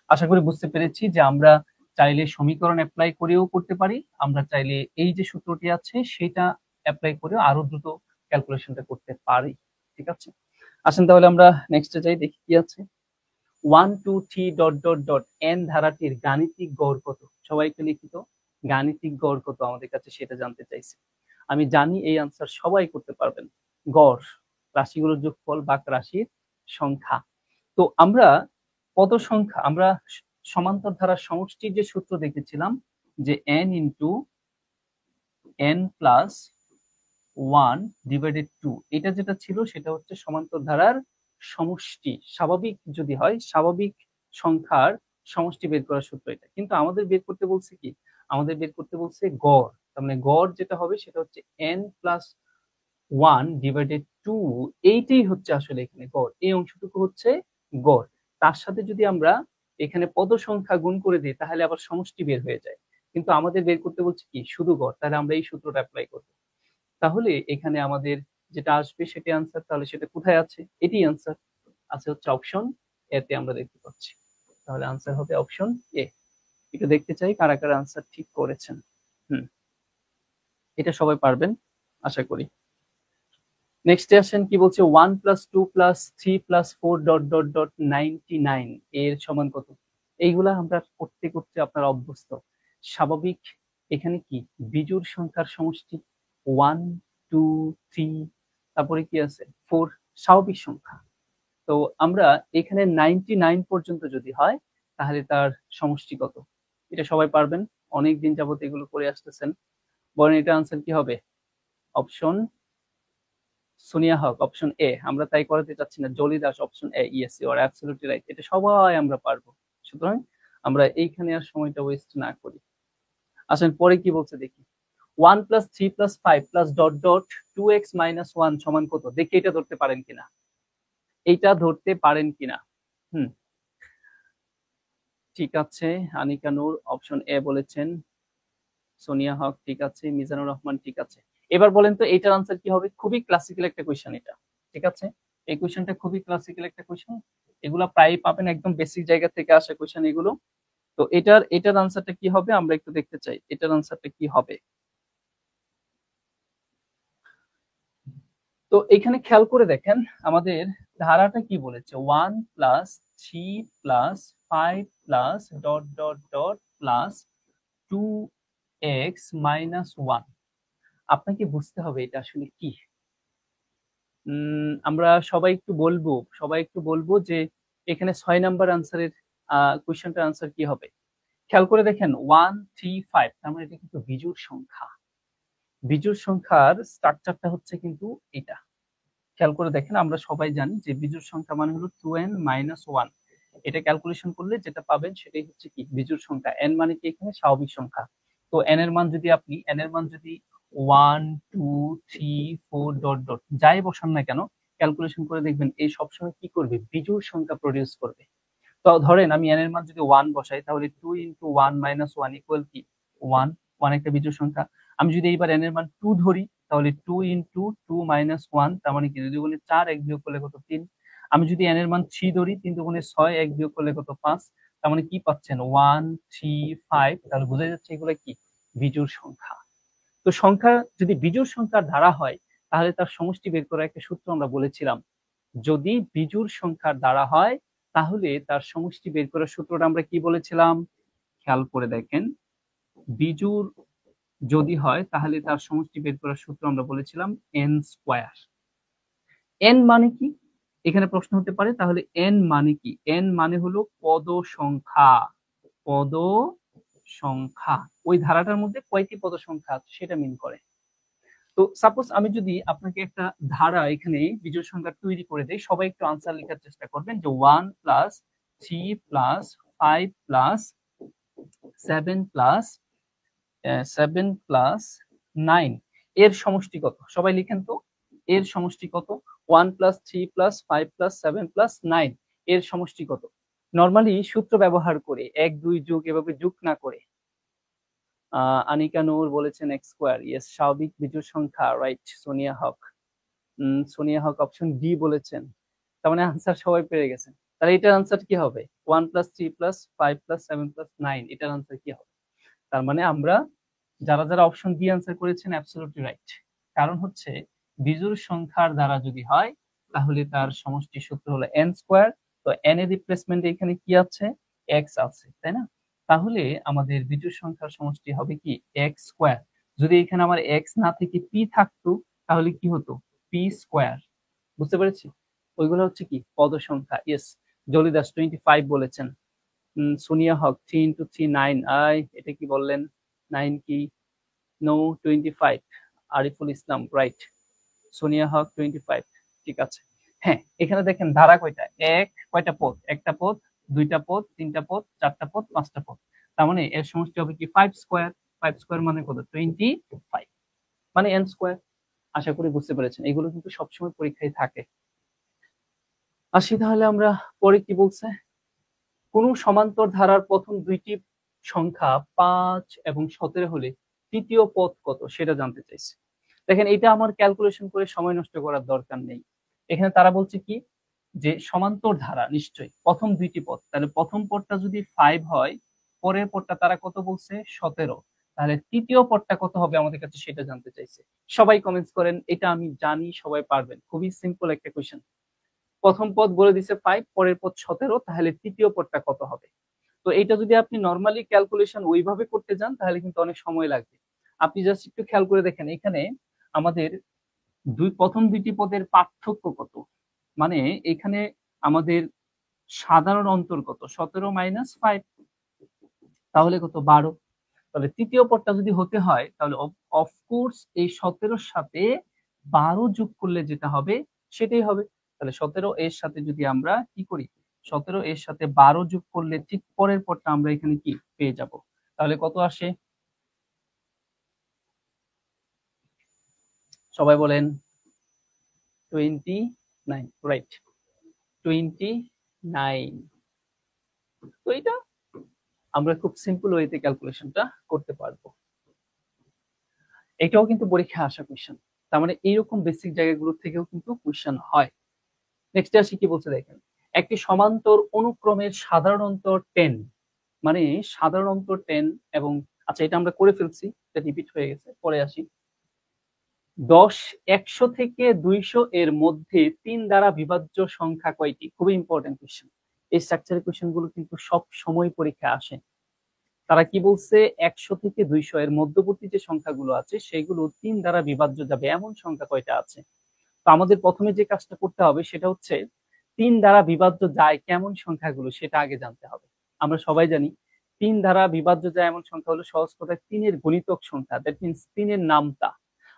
আশা করি বুঝতে পেরেছি যে আমরা চাইলে সমীকরণ অ্যাপ্লাই করেও করতে পারি আমরা চাইলে এই যে সূত্রটি আছে সেটা অ্যাপ্লাই করেও আরো দ্রুত ক্যালকুলেশনটা করতে পারি ঠিক আছে আসেন তাহলে আমরা নেক্সটে যাই দেখি কি আছে 1 2 3 ডট ডট ডট n ধারাটির গাণিতিক গড় কত সবাই একটু লিখিত গাণিতিক গড় কত আমাদের কাছে সেটা জানতে চাইছে আমি জানি এই আনসার সবাই করতে পারবেন গড় রাশিগুলোর যোগফল বা রাশির সংখ্যা তো আমরা পদ সংখ্যা আমরা সমান্তর ধারার সমষ্টির যে সূত্র দেখেছিলাম যে n into n plus 1 divided 2 এটা যেটা ছিল সেটা হচ্ছে সমান্তর ধারার সমষ্টি স্বাভাবিক যদি হয় স্বাভাবিক সংখ্যার সমষ্টি বের করার সূত্র এটা কিন্তু আমাদের বের করতে বলছে কি আমাদের বের করতে বলছে গড় তার মানে গড় যেটা হবে সেটা হচ্ছে n প্লাস 1 ডিভাইডেড 2 এইটাই হচ্ছে আসলে এখানে গড় এই অংশটুকু হচ্ছে গড় তার সাথে যদি আমরা এখানে পদ সংখ্যা গুণ করে দিই তাহলে আবার সমষ্টি বের হয়ে যায় কিন্তু আমাদের বের করতে বলছে কি শুধু গড় তাহলে আমরা এই সূত্রটা অ্যাপ্লাই করব তাহলে এখানে আমাদের যেটা আসবে সেটা আনসার তাহলে সেটা কোথায় আছে এটি আনসার আছে হচ্ছে অপশন এ তে আমরা দেখতে পাচ্ছি তাহলে আনসার হবে অপশন এ এটা দেখতে চাই কারা কারা আনসার ঠিক করেছেন এটা সবাই পারবেন আশা করি নেক্সটে আসেন কি বলছে 1 plus 2 plus 3 plus 4 dot dot dot 99 এর সমান কত এইগুলা আমরা করতে করতে আপনারা অভ্যস্ত স্বাভাবিক এখানে কি বিজোড় সংখ্যার সমষ্টি 1 2 3 তারপরে কি আছে 4 স্বাভাবিক সংখ্যা তো আমরা এখানে 99 পর্যন্ত যদি হয় তাহলে তার সমষ্টি কত এটা সবাই পারবেন অনেক দিন যাবত এগুলো করে আসতেছেন বলেন এটা আনসার কি হবে option Sonia Haque option A আমরা তাই করাতে চাচ্ছি না Jolly Das option A yes you are absolutely right এটা সবাই আমরা পারবো সুতরাং আমরা এইখানে আর সময়টা ওয়েস্ট না করি আসেন পরে কি বলছে দেখি 1 plus 3 plus 5 plus dot dot 2x minus 1 সমান কত দেখি এটা ধরতে পারেন কিনা এইটা ধরতে পারেন কিনা ঠিক আছে আনিকা নূর অপশন এ বলেছেন সোনিয়া হক ঠিক আছে মিজানুর রহমান ঠিক আছে এবার বলেন তো এটার আনসার কি হবে খুবই ক্লাসিক্যাল একটা কোশ্চেন এটা ঠিক আছে এই কোশ্চেনটা খুবই ক্লাসিক্যাল একটা কোশ্চেন এগুলা প্রায় পাবেন একদম বেসিক জায়গা থেকে আসা কোশ্চেন এগুলো তো এটার আনসারটা কি হবে আমরা একটু দেখতে চাই এটার আনসারটা কি হবে তো এখানে খেয়াল করে দেখেন আমাদের ধারাটা কি বলেছে 1 plus 3 plus 5 plus dot dot dot plus 2x minus 1 আপনাকে বুঝতে হবে এটা আসলে কি আমরা সবাই একটু বলবো যে এখানে 6 নাম্বার আনসারের কোশ্চেনটার আনসার কি হবে খেয়াল করে দেখেন 1 3 5 তার মানে এটা কিন্তু বিজোড় সংখ্যা বিজোড় সংখ্যার স্ট্রাকচারটা হচ্ছে কিন্তু এটা খেয়াল করে দেখেন আমরা সবাই জানি যে বিজোড় সংখ্যা মানে হলো 2n মাইনাস 1 এটা ক্যালকুলেশন করলে যেটা পাবেন সেটাই হচ্ছে কি বিজোড় সংখ্যা n মানে কি এখানে স্বাভাবিক সংখ্যা তো n এর মান যদি 1 2 3 4 ডট ডট যাই বসান না কেন ক্যালকুলেশন করে দেখবেন এই সবসময় কি করবে বিজোড় সংখ্যা প্রডিউস করবে তো ধরেন আমি n এর মান যদি 1 বসাই তাহলে 2 ইনটু 1 মাইনাস 1 ইকুয়াল কি 1 1 একটা বিজোড় সংখ্যা আমি যদি এইবার n এর মান 2 ধরি তাহলে 2 ইন্টু 2 মাইনাস 1, তার মানে কি 2 দুগুণে 4, 1 বিয়োগ করলে কত 3। আমি যদি n এর মান 3 ধরি, 3 দুগুণে 6, 1 বিয়োগ করলে কত 5, তার মানে কি পাচ্ছেন 1 3 5। তাহলে বোঝা যাচ্ছে এগুলো কি বিজোড় সংখ্যা। তো সংখ্যা যদি বিজোড় সংখ্যার ধারা হয় তাহলে তার সমষ্টি বের করার একটা সূত্র আমরা বলেছিলাম। যদি বিজোড় সংখ্যার দ্বারা হয় তাহলে তার সমষ্টি বের করার সূত্রটা আমরা কি বলেছিলাম, খেয়াল করে দেখেন। বিজোড় যদি হয় তাহলে তার সমষ্টি বের করার সূত্র আমরা বলেছিলাম n স্কয়ার। n মানে কি এখানে প্রশ্ন হতে পারে, তাহলে n মানে কি? n মানে হলো পদ সংখ্যা। পদ সংখ্যা ওই ধারাটার মধ্যে কয়টি পদ সংখ্যা আছে সেটা মিন করে। তো সাপোজ আমি যদি আপনাকে একটা ধারা এখানে বিজোড় সংখ্যা তৈরি করে দেই, সবাই একটু আনসার লেখার চেষ্টা করবেন যে 1 প্লাস 3 প্লাস 5 প্লাস 7 প্লাস 9 এর সমষ্টি কত? সবাই লিখেন তো, এর সমষ্টি কত? 1 প্লাস 3 প্লাস 5 প্লাস 7 প্লাস 9 এর সমষ্টি কত? নরমালি সূত্র ব্যবহার করে 1 2 যোগ এভাবে যোগ না করে, আনিকা নূর বলেছেন x স্কয়ার। ইয়েস, স্বাভাবিক বিজোড় সংখ্যা, right. Sonia Haque option D বলেছেন। তার মানে আনসার সবাই পেরে গেছেন। তাহলে এটার আনসার কি হবে? 1 প্লাস 3 প্লাস 5 প্লাস 7 প্লাস 9, এটার আনসার কি হবে? তার মানে আমরা যারা যারা অপশন ডি আনসার করেছেন অ্যাবসলিউটলি রাইট। কারণ হচ্ছে বিজোড় সংখ্যার দ্বারা যদি হয় তাহলে তার সমষ্টি সূত্র হলো n স্কয়ার। তো n এর রিপ্লেসমেন্টে এখানে কি আছে? x আছে, তাই না? তাহলে আমাদের বিজোড় সংখ্যার সমষ্টি হবে কি x স্কয়ার। যদি এখানে আমার x না থেকে p থাকতো তাহলে কি হতো? p square. বুঝতে পেরেছি? ওইগুলো হচ্ছে কি পদ সংখ্যা। ইয়েস, জলিদাস 25 বলেছেন। সোনিয়া হক 3 ইন্টু 3 9। এটা কি বললেন? 9 কি? নো, 25। আরিফুল ইসলাম, রাইট। সোনিয়া হক 25, ঠিক আছে। হ্যাঁ, এখানে দেখেন ধারা কয়টা? কয়টা পদ? একটা পদ, দুইটা পদ, তিনটা পদ, চারটা পদ, পাঁচটা পদ। তার মানে এর সমষ্টি হবে কি 5 স্কয়ার। 5 স্কয়ার মানে কত? 25, মানে n স্কয়ার। আশা করি বুঝতে পেরেছেন। এগুলো কিন্তু সবসময় পরীক্ষায় থাকে। আসি তাহলে আমরা পরে কি বলছে। কোন সমান্তর ধারার প্রথম দুইটি সংখ্যা 5 এবং 17 হলে তৃতীয় পদ কত সেটা জানতে চাইছে। দেখেন এটা আমার ক্যালকুলেশন করে সময় নষ্ট করার দরকার নেই। এখানে তারা বলছে কি যে সমান্তর ধারা নিশ্চয়ই প্রথম দুইটি পদ, তাহলে প্রথম পদটা যদি 5 হয়, পরের পদটা তারা কত বলছে? 17। তাহলে তৃতীয় পদটা কত হবে আমাদের কাছে সেটা জানতে চাইছে। সবাই কমেন্টস করেন, এটা আমি জানি সবাই পারবেন, খুবই সিম্পল একটা কোশ্চেন। প্রথম পদ বলে দিছে 5, পরের পদ 17, তাহলে তৃতীয় পদটা কত হবে? তো এটা যদি আপনি নরমালি ক্যালকুলেশন ওইভাবে করতে যান তাহলে কিন্তু অনেক সময় লাগবে। আপনি জাস্ট একটু খেয়াল করে দেখেন এখানে আমাদের প্রথম দুইটি পদের পার্থক্য কত, মানে এখানে আমাদের সাধারণ অন্তর কত? 17 মাইনাস 5, তাহলে কত? 12। তাহলে তৃতীয় পদটা যদি হতে হয় তাহলে অফকোর্স এই 17 সাথে 12 যোগ করলে যেটা হবে সেটাই হবে। তাহলে 17 এর সাথে যদি আমরা কি করি, 17 এর সাথে 12 যোগ করলে ঠিক পরের পদটা আমরা এখানে কি পেয়ে যাব। তাহলে কত আসে? সবাই বলেন 29, রাইট, 29। তো এটা আমরা খুব সিম্পল ওয়েতে ক্যালকুলেশনটা করতে পারবো। এটাও কিন্তু পরীক্ষায় আসা কোশ্চেন। তার মানে এইরকম বেসিক জায়গাগুলো থেকেও কিন্তু কোশ্চেন হয়। নেক্সট আসি কি বলছে দেখেন, একটি সমান্তর অনুক্রমের সাধারণ অন্তর 10, মানে সাধারণ অন্তর 10 এবং আচ্ছা এটা আমরা করে ফেলছি, এটা রিপিট হয়ে গেছে, পরে আসি। 10 100 থেকে 200 এর মধ্যে 3 দ্বারা বিভাজ্য সংখ্যা কয়টি? খুবই ইম্পর্টেন্ট কোশ্চেন। এই স্ট্রাকচারের কোশ্চেন গুলো কিন্তু সব সময় পরীক্ষায় আসে। তারা কি বলছে? 100 থেকে 200 এর মধ্যবর্তী যে সংখ্যাগুলো আছে সেগুলো 3 দ্বারা বিভাজ্য যাবে এমন সংখ্যা কয়টা আছে। তো আমাদের প্রথমে যে কাজটা করতে হবে সেটা হচ্ছে 3 দ্বারা বিভাজ্য যায় কেমন সংখ্যাগুলো সেটা আগে জানতে হবে। আমরা সবাই জানি 3 দ্বারা বিভাজ্য যায় এমন সংখ্যা হলো সহজ কথায় 3 এর গুণিতক সংখ্যা, দ্যাট মিন্স 3 এর নামতা।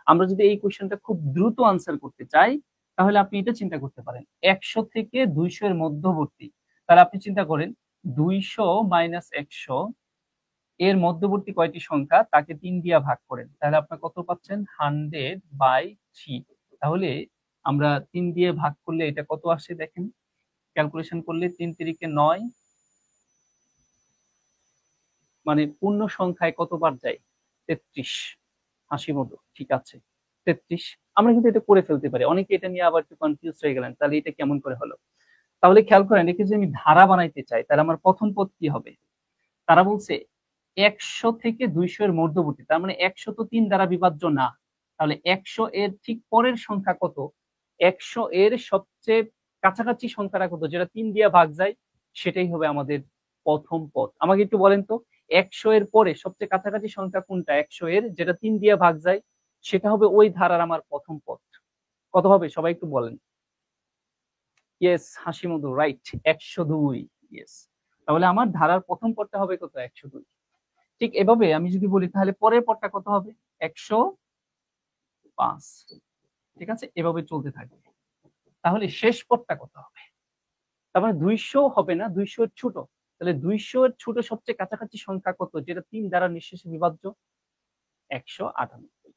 আমরা যদি এই কোশ্চেনটা খুব দ্রুত আনসার করতে চাই তাহলে আপনি এটা চিন্তা করতে পারেন 100 থেকে 200 এর মধ্যবর্তী। তাহলে আপনি চিন্তা করেন 200 মাইনাস 100 এর মধ্যবর্তী কয়টি সংখ্যা তাকে 3 দিয়ে ভাগ করেন, তাহলে আপনার কত পাচ্ছেন? 100/3। তাহলে আমরা 3 দিয়ে ভাগ করলে এটা কত আসে দেখেন, ক্যালকুলেশন করলে 3 তিরিকে 9, মানে পূর্ণ সংখ্যায় কতবার যায়? 33। হাসি মতো, ঠিক আছে। 33। আমরা কিন্তু এটা করে ফেলতে পারি। অনেকে এটা নিয়ে আবার একটু কনফিউজ হয়ে গেলেন, তাহলে এটা কেমন করে হলো? তাহলে খেয়াল করেন, একে যদি আমি ধারা বানাইতে চাই তাহলে আমার প্রথম পদ কি হবে? তারা বলছে 100 থেকে 200 এর মধ্যবর্তী, তার মানে 100 তো 3 দ্বারা বিভাজ্য না। তাহলে 100 এর ঠিক পরের সংখ্যা কত? 100 এর সবচেয়ে কাছাকাছি সংখ্যাটা কত, যেটা 3 দিয়ে ভাগ যায়, সেটাই হবে আমাদের প্রথম পদ। আমাকে একটু বলেন তো, 100 এর পরে সবচেয়ে কাছাকাছি সংখ্যা কোনটা 100 এর, যেটা 3 দিয়ে ভাগ যায়, সেটা হবে ওই ধারার আমার প্রথম পদ। কত হবে সবাই একটু বলেন। ইয়েস, হাসি মধু, রাইট, 102। ইয়েস, তাহলে আমার ধারার প্রথম পদটা হবে কত? 102। ঠিক এভাবে আমি যদি বলি তাহলে পরের পদটা কত হবে? 105। ঠিক আছে, এভাবে চলতে থাকবে। তাহলে শেষ পদটা কত হবে? তার মানে 200 হবে না, 200 এর ছোট। তাহলে 200 এর ছোট সবচেয়ে কাছাকাছি সংখ্যা কত, যেটা 3 দ্বারা নিঃশেষে বিভাজ্য? 198,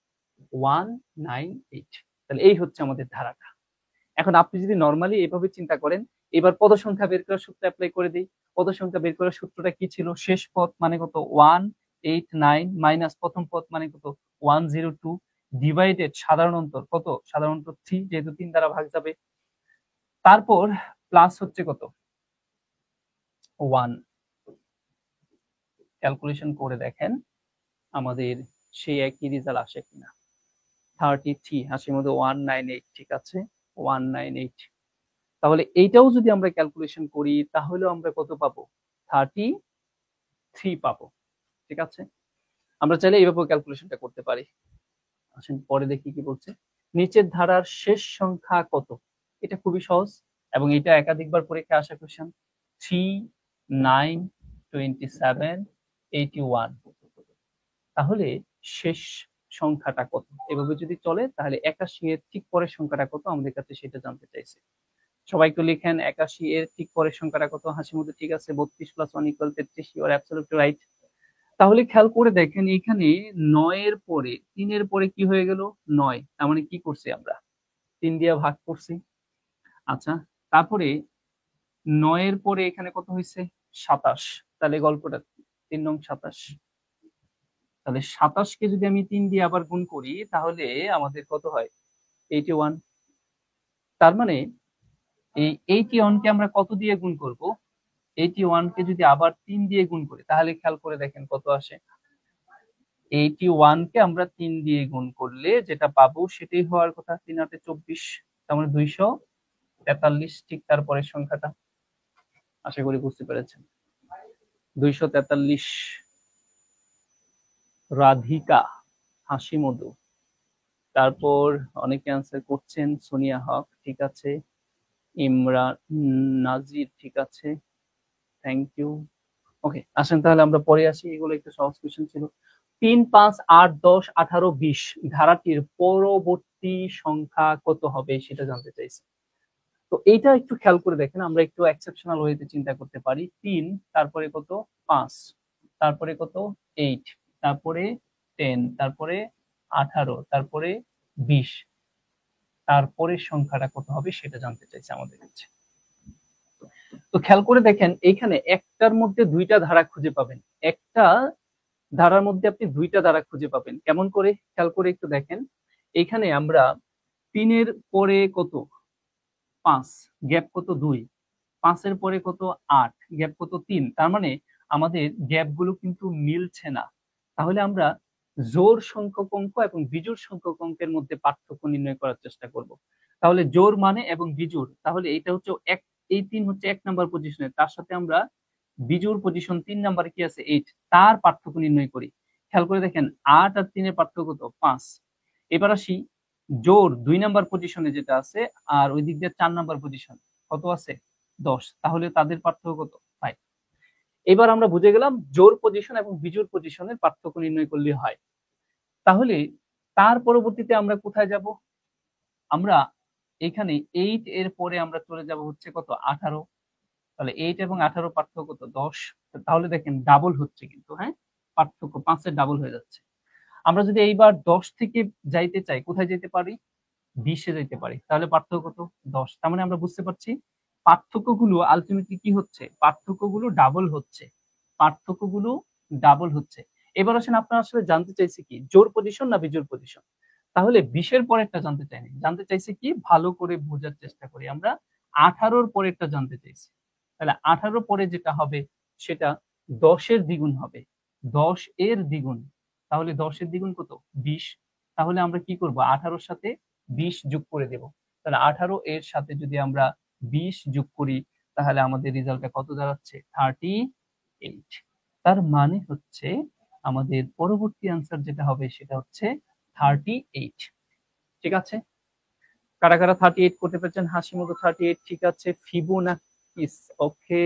198। তাহলে এই হচ্ছে আমাদের ধারাটা। এখন আপনি যদি নরমালি এভাবে চিন্তা করেন, এবার পদ সংখ্যা বের করার সূত্র অ্যাপ্লাই করে দিই। পদ সংখ্যা বের করার সূত্রটা কি ছিল? শেষ পদ মানে কত? 189 মাইনাস প্রথম পদ মানে কত? 102 ডিভাইডেড সাধারণ অন্তর কত? সাধারণ অন্তর 3, যেহেতু 3 দ্বারা ভাগ যাবে। তারপর প্লাস হচ্ছে কত? 1। ক্যালকুলেশন করে দেখেন আমাদের সেই একই রেজাল্ট আসে কিনা। 33, হাসির মধ্যে 198। ঠিক আছে, 198। তাহলে এইটাও যদি আমরা ক্যালকুলেশন করি তাহলে আমরা কত পাবো? 33 পাবো। ঠিক আছে, আমরা চাইলে এইভাবে ক্যালকুলেশনটা করতে পারি। আসেন পরে দেখি কি বলছে। নিচের ধারার শেষ সংখ্যা কত? এটা খুবই সহজ এবং এটা একাধিকবার পরীক্ষায় আসা কোশ্চেন। 3, 9, 27, 81। তাহলে শেষ সংখ্যাটা কত? এভাবে যদি চলে তাহলে 81 এর ঠিক পরের সংখ্যাটা কত আমাদের কাছে সেটা জানতে চাইছে। সবাই একটু লিখেন 81 এর ঠিক পরের সংখ্যাটা কত? হাসির মধ্যে ঠিক আছে, 32 + 1 = 33। You are absolutely right. তাহলে খেয়াল করে দেখেন এখানে 9 এর পরে 3 এর পরে কি হয়ে গেল? 9। তার মানে কি করছি আমরা? 3 দিয়ে ভাগ করছি। আচ্ছা, তারপরে 9 এর পরে এখানে কত হয়েছে? 27। তাহলে গল্পটা 3 নং 27। তাহলে 27 কে যদি আমি 3 দিয়ে আবার গুণ করি তাহলে আমাদের কত হয়? 81। তার মানে এই 81 কে আমরা কত দিয়ে গুণ করব? 81 কে যদি আবার 3 দিয়ে গুণ করি তাহলে খেয়াল করে দেখেন কত আসে। 81 কে আমরা 3 দিয়ে গুণ করলে যেটা পাবো সেটাই হওয়ার কথা, 3 8 24। তার মানে 243। ঠিক তারপরের সংখ্যাটা আশা করি বুঝতে পেরেছেন। 243। রাধিকা, হাসি মধু, তারপর অনেকে আনসার করছেন। সোনিয়া হক, ঠিক আছে। ইমরান নাজির, ঠিক আছে, থ্যাংক ইউ। ওকে, আসেন তাহলে আমরা পরে আসি। এগুলো একটু সহজ কোশ্চেন ছিল। 3, 5, 8, 10, 18, 20 ধারাটির পরবর্তী সংখ্যা কত হবে সেটা জানতে চাইছি। তো এইটা একটু খেয়াল করে দেখেন, আমরা একটু এক্সেপশনাল ওয়েতে চিন্তা করতে পারি। 3, তারপরে কত? 5, তারপরে কত? 8, তারপরে 10, তারপরে 18, তারপরে 20, তারপরের সংখ্যাটা কত হবে সেটা জানতে চাইছে আমাদের কাছে। তো খেয়াল করে দেখেন এইখানে একটার মধ্যে দুইটা ধারা খুঁজে পাবেন। একটা ধারার মধ্যে আপনি দুইটা ধারা খুঁজে পাবেন। কেমন করে? খেয়াল করে একটু দেখেন। এখানে আমরা 3 এর পরে কত? 5, গ্যাপ কত? 2। 5 এর পরে কত? 8, গ্যাপ কত? 3। তার মানে আমাদের গ্যাপ গুলো কিন্তু মিলছে না। তাহলে আমরা জোড় সংখ্যক অঙ্ক এবং বিজোড় সংখ্যক অঙ্কের মধ্যে পার্থক্য নির্ণয় করার চেষ্টা করব। তাহলে জোড় মানে এবং বিজোড়, তাহলে এটা হচ্ছে এক, এই 3 হচ্ছে 1 নাম্বার পজিশনে, তার সাথে আমরা বিজোড় পজিশন 3 নাম্বারে কি আছে? 8, তার পার্থক্য নির্ণয় করি। খেয়াল করে দেখেন 8 আর 3 এর পার্থক্য কত? 5। এবার আসি জোড় 2 নাম্বার পজিশনে যেটা আছে, আর ওই দিক দিয়ে 4 নাম্বার পজিশন কত আছে? 10। তাহলে তাদের পার্থক্য কত? 5। এবার আমরা বুঝে গেলাম জোড় পজিশন এবং বিজোড় পজিশনের পার্থক্য নির্ণয় করলে হয়। তাহলে তার পরবর্তীতে আমরা কোথায় যাব? আমরা এখানে 8 এর পরে আমরা চলে যাব হচ্ছে কত? 18। তাহলে 8 এবং 18 পার্থক্য কত? 10। তাহলে দেখেন ডাবল হচ্ছে কিন্তু, হ্যাঁ, পার্থক্য 5 এর ডাবল হয়ে যাচ্ছে। আমরা যদি এইবার 10 থেকে যাইতে চাই, কোথায় যেতে পারি? 20 এ যাইতে পারি। তাহলে পার্থক্য কত? 10। তার মানে আমরা বুঝতে পারছি পার্থক্যগুলো আলটিমেটলি কি হচ্ছে? পার্থক্যগুলো ডাবল হচ্ছে। পার্থক্যগুলো ডাবল হচ্ছে। এবার আসেন, আপনারা আসলে জানতে চাইছি কি, জোড় পজিশন না বিজোড় পজিশন? তাহলে 20-এর পরেরটা জানতে চাইনি, জানতে চাইছি কি, ভালো করে বোঝার চেষ্টা করি আমরা। 18-র পরেরটা জানতে চাইছি। তাহলে 18 পরে যেটা হবে সেটা 10-এর দ্বিগুণ হবে। 10 এর দ্বিগুণ, তাহলে 10-এর দ্বিগুণ কত? 20। তাহলে আমরা কি করব, 18-র সাথে 20 যোগ করে দেব। তাহলে 18 এর সাথে যদি আমরা 20 যোগ করি তাহলে আমাদের রেজাল্টটা কত দাঁড়াচ্ছে? 38। তার মানে হচ্ছে আমাদের পরবর্তী আনসার যেটা হবে সেটা হচ্ছে 38। ঠিক আছে, কারা কারা 38 করতে পেরেছেন? হাসিমুখে 38 ঠিক আছে। ফিবোনাকিস, ওকে।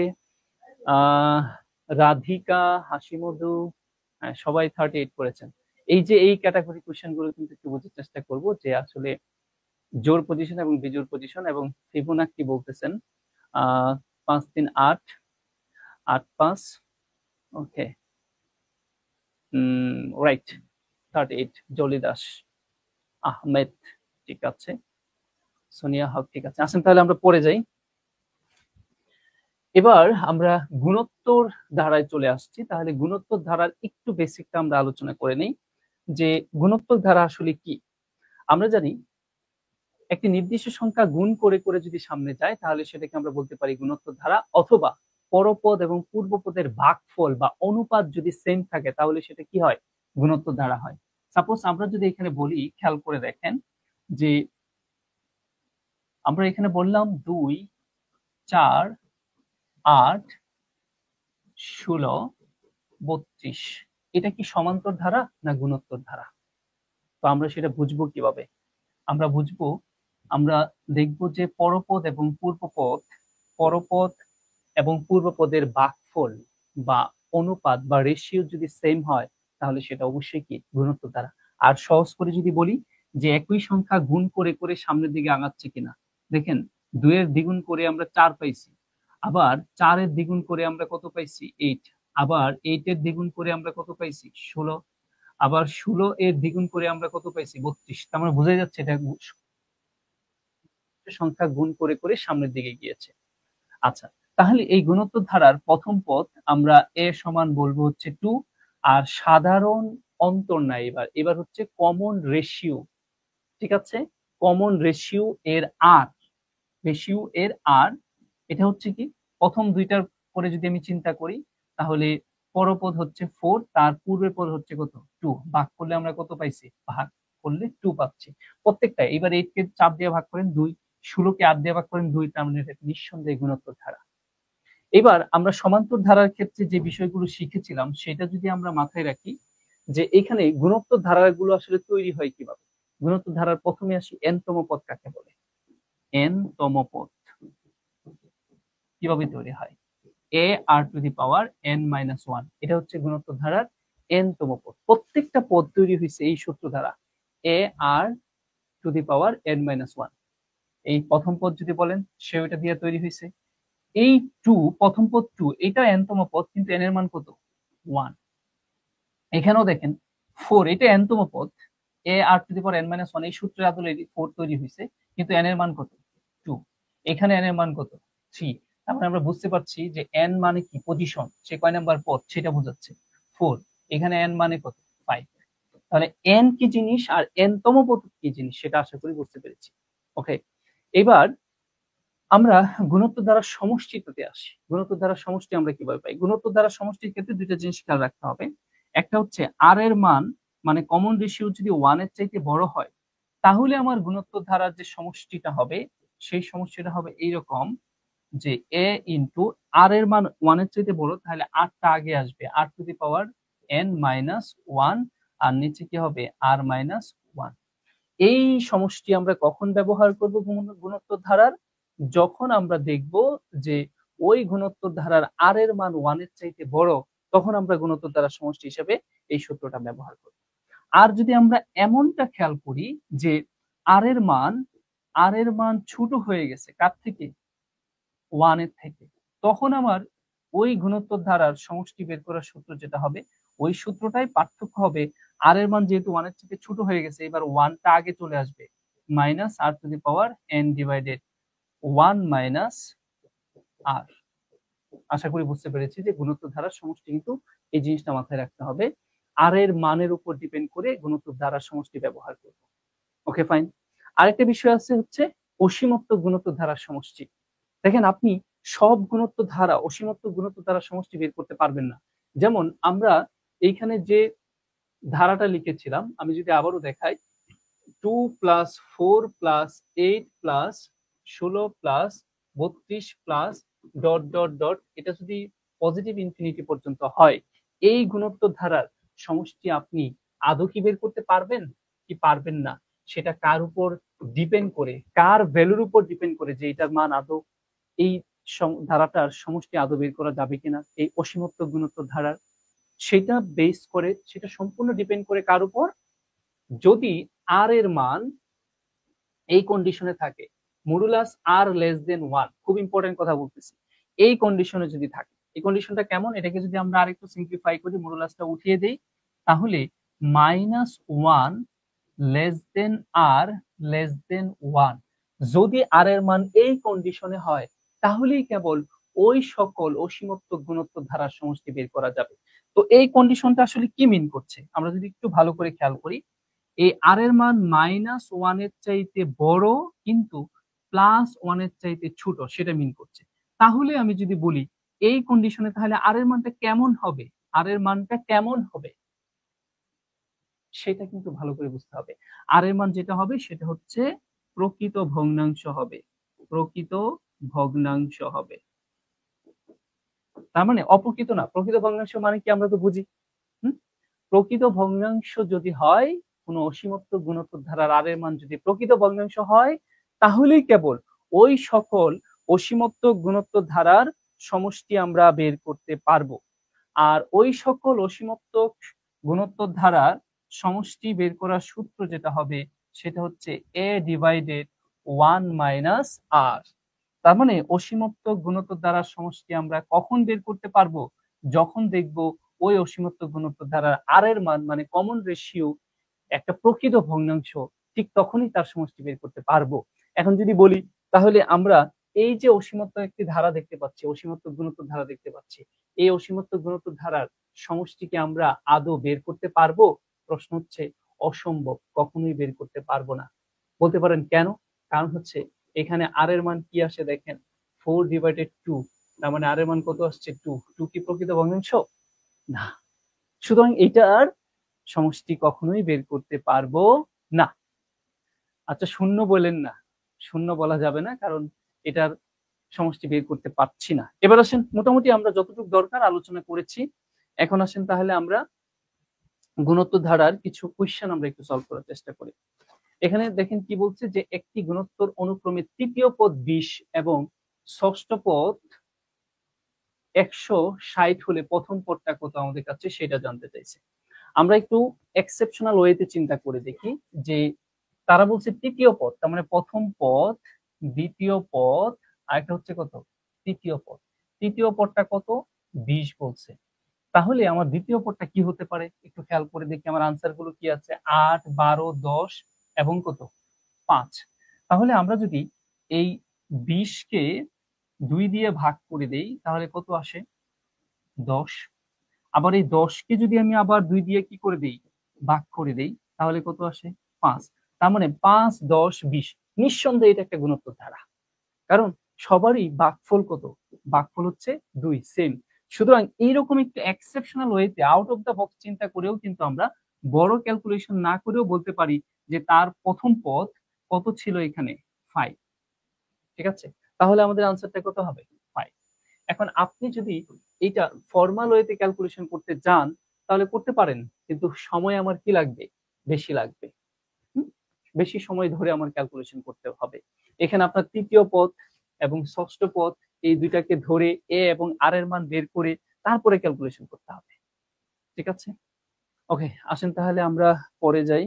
রাধিকা, হাসিমধু, সবাই 38 করেছেন। এই যে এই ক্যাটাগরি কোশ্চেন গুলো কিন্তু একটু বোঝার চেষ্টা করব যে আসলে জোর পজিশন এবং বিজোড় পজিশন। এবং ফিবোনাকি বলতেছেন 5 3 8 8 5, ওকে, রাইট, 38। জলি দাস, আহমেদ, ঠিক আছে, সোনিয়া হক, ঠিক আছে। আসেন তাহলে আমরা পড়ে যাই। এবার আমরা গুণোত্তর ধারায় চলে আসছি। তাহলে গুণোত্তর ধারার একটু বেসিকটা আমরা আলোচনা করে নেই যে গুণোত্তর ধারা আসলে কি। আমরা জানি একটি নির্দিষ্ট সংখ্যা গুণ করে করে যদি সামনে যায় তাহলে সেটাকে আমরা বলতে পারি গুণোত্তর ধারা, অথবা পরপদ এবং পূর্বপদের ভাগফল বা অনুপাত যদি সেম থাকে তাহলে সেটা কি হয়? গুণোত্তর ধারা হয়। সাপোজ আমরা যদি এখানে বলি, খেয়াল করে দেখেন যে আমরা এখানে বললাম 2 4 8 16 32, এটা কি সমান্তর ধারা না গুণোত্তর ধারা? তো আমরা সেটা বুঝবো কিভাবে? আমরা বুঝবো, আমরা দেখব যে পরপদ এবং পূর্বপদের ভাগফল বা অনুপাত বা রেশিও যদি সেম হয় তাহলে সেটা অবশ্যই কি? গুণোত্তর ধারা। আর সহজ করে যদি বলি যে একই সংখ্যা গুণ করে করে সামনের দিকে আগাচ্ছে কিনা, দেখেন 2 এর দ্বিগুণ করে আমরা 4 পাইছি, আবার 4 এর দ্বিগুণ করে আমরা কত পাইছি? 8, আবার 8 এর দ্বিগুণ করে আমরা কত পাইছি? 16, আবার 16 এর দ্বিগুণ করে আমরা কত পাইছি? 32। তার মানে বোঝা যাচ্ছে এটা সংখ্যা গুণ করে করে সামনের দিকে গিয়েছে। আচ্ছা, তাহলে এই গুণোত্তর ধারার প্রথম পদ আমরা এ সমান বলবো হচ্ছে 2, আর সাধারণ অন্তর নাই, এবার হচ্ছে কমন রেশিও। ঠিক আছে, কমন রেশিও এর আর, এটা হচ্ছে কি, প্রথম দুইটার পরে যদি আমি চিন্তা করি তাহলে পরপদ হচ্ছে 4, তার পূর্বের পদ হচ্ছে কত? 2। ভাগ করলে আমরা কত পাইছি? ভাগ করলে 2 পাচ্ছি প্রত্যেকটা। এবার 8 কে 4 দিয়ে ভাগ করেন 2, 16 কে 8 দিয়ে ভাগ করেন 2, তার মানে এটা নিঃসন্দেহে গুণোত্তর ধারা। এবার আমরা সমান্তর ধারার ক্ষেত্রে যে বিষয়গুলো শিখেছিলাম সেটা যদি আমরা মাথায় রাখি যে এখানে গুণোত্তর ধারাগুলো আসলে তৈরি হয় কিভাবে। গুণোত্তর ধারার প্রথমে আসি, এন-তম পদ কাকে বলে? এন-তম পদ কিভাবে তৈরি হয়? এ আর টু দি পাওয়ার n-1, এটা হচ্ছে গুণোত্তর ধারার n-তম পদ। প্রত্যেকটা পদ তৈরি হয়েছে এই সূত্র দ্বারা, এ আর টু দি পাওয়ার n-1। এই প্রথম পদ যদি বলেন সে ওইটা দিয়ে তৈরি হয়েছে। এই 2, প্রথম পদ 2, এটা n-তম পদ, কিন্তু n এর মান কত? 1। এখানেও দেখেন 4, এটা n-তম পদ, এ আর টু দি পাওয়ার n-1, এই সূত্রের আদলে 4 তৈরি হয়েছে, কিন্তু n এর মান কত? 2। এখানে n এর মান কত? 3। তার মানে আমরা বুঝতে পারছি যে n মানে কি? পজিশন, সে কয় নাম্বার পদ সেটা বোঝাচ্ছে 4। এখানে n মানে কত? 5। তাহলে n কি জিনিস আর n-তম পদ কি জিনিস সেটা আশা করি বুঝতে পেরেছি। ওকে, এবার আমরা গুণোত্তর দ্বারা সমষ্টিতে আসি। গুণোত্তর দ্বারা সমষ্টি আমরা কিভাবে পাই? গুণোত্তর দ্বারা সমষ্টির ক্ষেত্রে দুইটা জিনিস খেয়াল রাখতে হবে। একটা হচ্ছে আর এর মান, মানে কমন রেশিও যদি 1 এর চাইতে বড় হয় তাহলে আমার গুণোত্তর ধারার যে সমষ্টিটা হবে সেই সমষ্টিটা হবে এইরকম যে a ইন্টু আর এর মান 1 এর চাইতে বড়, তাহলে r টা আগে আসবে, r two the power n-1, আর নিচে কি হবে? r-1। এই সমষ্টি আমরা কখন ব্যবহার করব গুণোত্তর ধারার? যখন আমরা দেখব যে ওই গুণোত্তর ধারার আর এর মান 1 এর চাইতে বড়, তখন আমরা গুণোত্তর ধারার সমষ্টি হিসেবে এই সূত্রটা ব্যবহার করব। আর যদি আমরা এমনটা খেয়াল করি যে আর এর মান ছোট হয়ে গেছে কার থেকে? 1 এর থেকে, তখন আমার ওই গুণোত্তর ধারার সমষ্টি বের করার সূত্র যেটা হবে, ওই সূত্রটাই পার্থক্য হবে। আর এর মান যেহেতু 1 এর থেকে ছোট হয়ে গেছে, এবার 1 টা আগে চলে আসবে, minus R to the power n divided 1 minus R. আশা করি বুঝতে পেরেছি যে গুণোত্তর ধারার সমষ্টি কিন্তু এই জিনিসটা মাথায় রাখতে হবে, আর এর মানের উপর ডিপেন্ড করে গুণোত্তর ধারার সমষ্টি ব্যবহার করব। Okay fine. আরেকটা বিষয় আছে হচ্ছে অসীমত্ব গুণোত্তর ধারার সমষ্টি। দেখেন আপনি সব গুণোত্তর ধারা অসীমত্ব গুণোত্তর ধারার সমষ্টি বের করতে পারবেন না। যেমন আমরা এইখানে যে ধারাটা লিখেছিলাম, আমি যদি আবারও দেখাই, 2 plus 4 plus 8 plus 16 plus 32 plus dot dot dot, এটা যদি পজিটিভ ইনফিনিটি পর্যন্ত হয়, এই গুণোত্তর ধারার সমষ্টি আপনি আদৌ কি বের করতে পারবেন কি পারবেন না, সেটা কার উপর ডিপেন্ড করে, কার ভ্যালুর উপর ডিপেন্ড করে যে এটার মান আদৌ এই ধারাটার সমষ্টি আদৌ বের করা যাবে কিনা, এই অসীমত্ব গুণোত্তর ধারার, সেটা বেস করে, সেটা সম্পূর্ণ ডিপেন্ড করে কার উপর, যদি আর এর মান এই কন্ডিশনে থাকে, মডুলাস আর লেস দেন 1, খুব ইম্পর্টেন্ট কথা বলতেছি, এই কন্ডিশনে যদি থাকে, এই কন্ডিশনটা কেমন, এটাকে যদি আমরা আরেকটু সিম্পলিফাই করি, মডুলাসটা উঠিয়ে দেই, তাহলে -1 লেস দেন আর লেস দেন 1, যদি আর এর মান এই কন্ডিশনে হয়, তাহলেই কেবল ওই সকল অসীমত্ব গুণোত্তর ধারার সমষ্টি বের করা যাবে। তো এই কন্ডিশনটা আসলে কি মিন করছে, আমরা যদি একটু ভালো করে খেয়াল করি, এই আর এর মান -1 এর চাইতে বড় কিন্তু +1 এর চাইতে ছোট, সেটা মিন করছে। তাহলে আমি যদি বলি এই কন্ডিশনে, তাহলে আর এর মানটা কেমন হবে, আর এর মানটা কেমন হবে সেটা কিন্তু ভালো করে বুঝতে হবে। আর এর মান যেটা হবে সেটা হচ্ছে প্রকৃত ভগ্নাংশ হবে, প্রকৃত ভগ্নাংশ হবে। তার মানে অপ্রকৃত না, প্রকৃত ভগ্নাংশ মানে কি আমরা তো বুঝি। প্রকৃত ভগ্নাংশ যদি হয়, কোন অসীমত্ব গুণোত্তর ধারার আর এর মান যদি প্রকৃত ভগ্নাংশ হয়, তাহলেই কেবল ওই সকল অসীমত্ব গুণোত্তর ধারার সমষ্টি আমরা বের করতে পারবো। আর ওই সকল অসীমত্ব গুণোত্তর ধারার সমষ্টি বের করার সূত্র যেটা হবে সেটা হচ্ছে a ডিভাইডেড 1 মাইনাস r। তার মানে অসীমত্ব গুণোত্তর ধারার সমষ্টি আমরা কখন বের করতে পারবো, যখন দেখব ওই অসীমত্ব গুণোত্তর ধারার আর এর মান মানে কমন রেশিও একটা প্রকৃত ভগ্নাংশ, ঠিক তখনই তার সমষ্টি বের করতে পারবো। এখন যদি বলি, তাহলে আমরা এই যে অসীমত্ব একটি ধারা দেখতে পাচ্ছি, অসীমত্ব গুণোত্তর ধারা দেখতে পাচ্ছি, এই অসীমত্ব গুণোত্তর ধারার সমষ্টিকে আমরা আদৌ বের করতে পারবো? প্রশ্ন হচ্ছে অসম্ভব, কখনোই বের করতে পারবো না। বলতে পারেন কেন? কারণ হচ্ছে এখানে আর এর মান কি আসে দেখেন, 4/2, তার মানে আর এর মান কত আসছে 2, 2 কি প্রকৃত ভগ্নাংশ না, সুতরাং এটার সমষ্টি কখনোই বের করতে পারবো না। আচ্ছা শূন্য বলেন না, শূন্য বলা যাবে না, কারণ এটার সমষ্টি বের করতে পারছি না। এবার আসেন, মোটামুটি আমরা যতটুকু দরকার আলোচনা করেছি, এখন আসেন তাহলে আমরা গুণোত্তর ধারার কিছু কোয়েশ্চেন আমরা একটু সলভ করার চেষ্টা করি। এখানে দেখেন কি বলছে, যে একটি গুণোত্তর অনুক্রমে তৃতীয় পদ 20 এবং ষষ্ঠ পদ 160 হলে প্রথম পদটা কত আমাদের কাছে সেটা জানতে চাইছে। আমরা একটু এক্সেপশনাল ওয়েতে চিন্তা করে দেখি, যে তারা বলছে তৃতীয় পদ, তার মানে প্রথম পদ, দ্বিতীয় পদ, আর একটা হচ্ছে কত, তৃতীয় পদ। তৃতীয় পদটা কত, 20 বলছে। তাহলে আমার দ্বিতীয় পদটা কি হতে পারে, একটু খেয়াল করে দেখি আমার আনসার গুলো কি আছে, 8, 12, 10 এবং কত 5। তাহলে আমরা যদি এই 20 কে 2 দিয়ে ভাগ করে দেই, তাহলে কত আসে 10। আবার এই 10 কে যদি আমি আবার 2 দিয়ে কি করে দেই, ভাগ করে দেই, তাহলে কত আসে 5। তার মানে 5, 10, 20, নিঃসন্দেহে এটা একটা গুণোত্তর ধারা, কারণ সবারই ভাগফল কত, ভাগফল হচ্ছে 2, সেম। সুতরাং এইরকম একটু এক্সেপশনাল ওয়েতে আউট অফ দ্য বক্স চিন্তা করেও কিন্তু আমরা বড় ক্যালকুলেশন না করেও বলতে পারি যে তার প্রথম পদ কত ছিল এখানে 5। ঠিক আছে, তাহলে আমাদের আনসারটা কত হবে 5। এখন আপনি যদি এটা ফর্মাল ওয়েতে ক্যালকুলেশন করতে যান তাহলে করতে পারেন, কিন্তু সময় আমার কি লাগবে, বেশি লাগবে। বেশি সময় ধরে আমার ক্যালকুলেশন করতে হবে। এখানে আপনার তৃতীয় পদ এবং ষষ্ঠ পদ এই দুইটাকে ধরে এ এবং আর এর মান বের করে তারপরে ক্যালকুলেশন করতে হবে। ঠিক আছে, ওকে, আসেন তাহলে আমরা পরে যাই।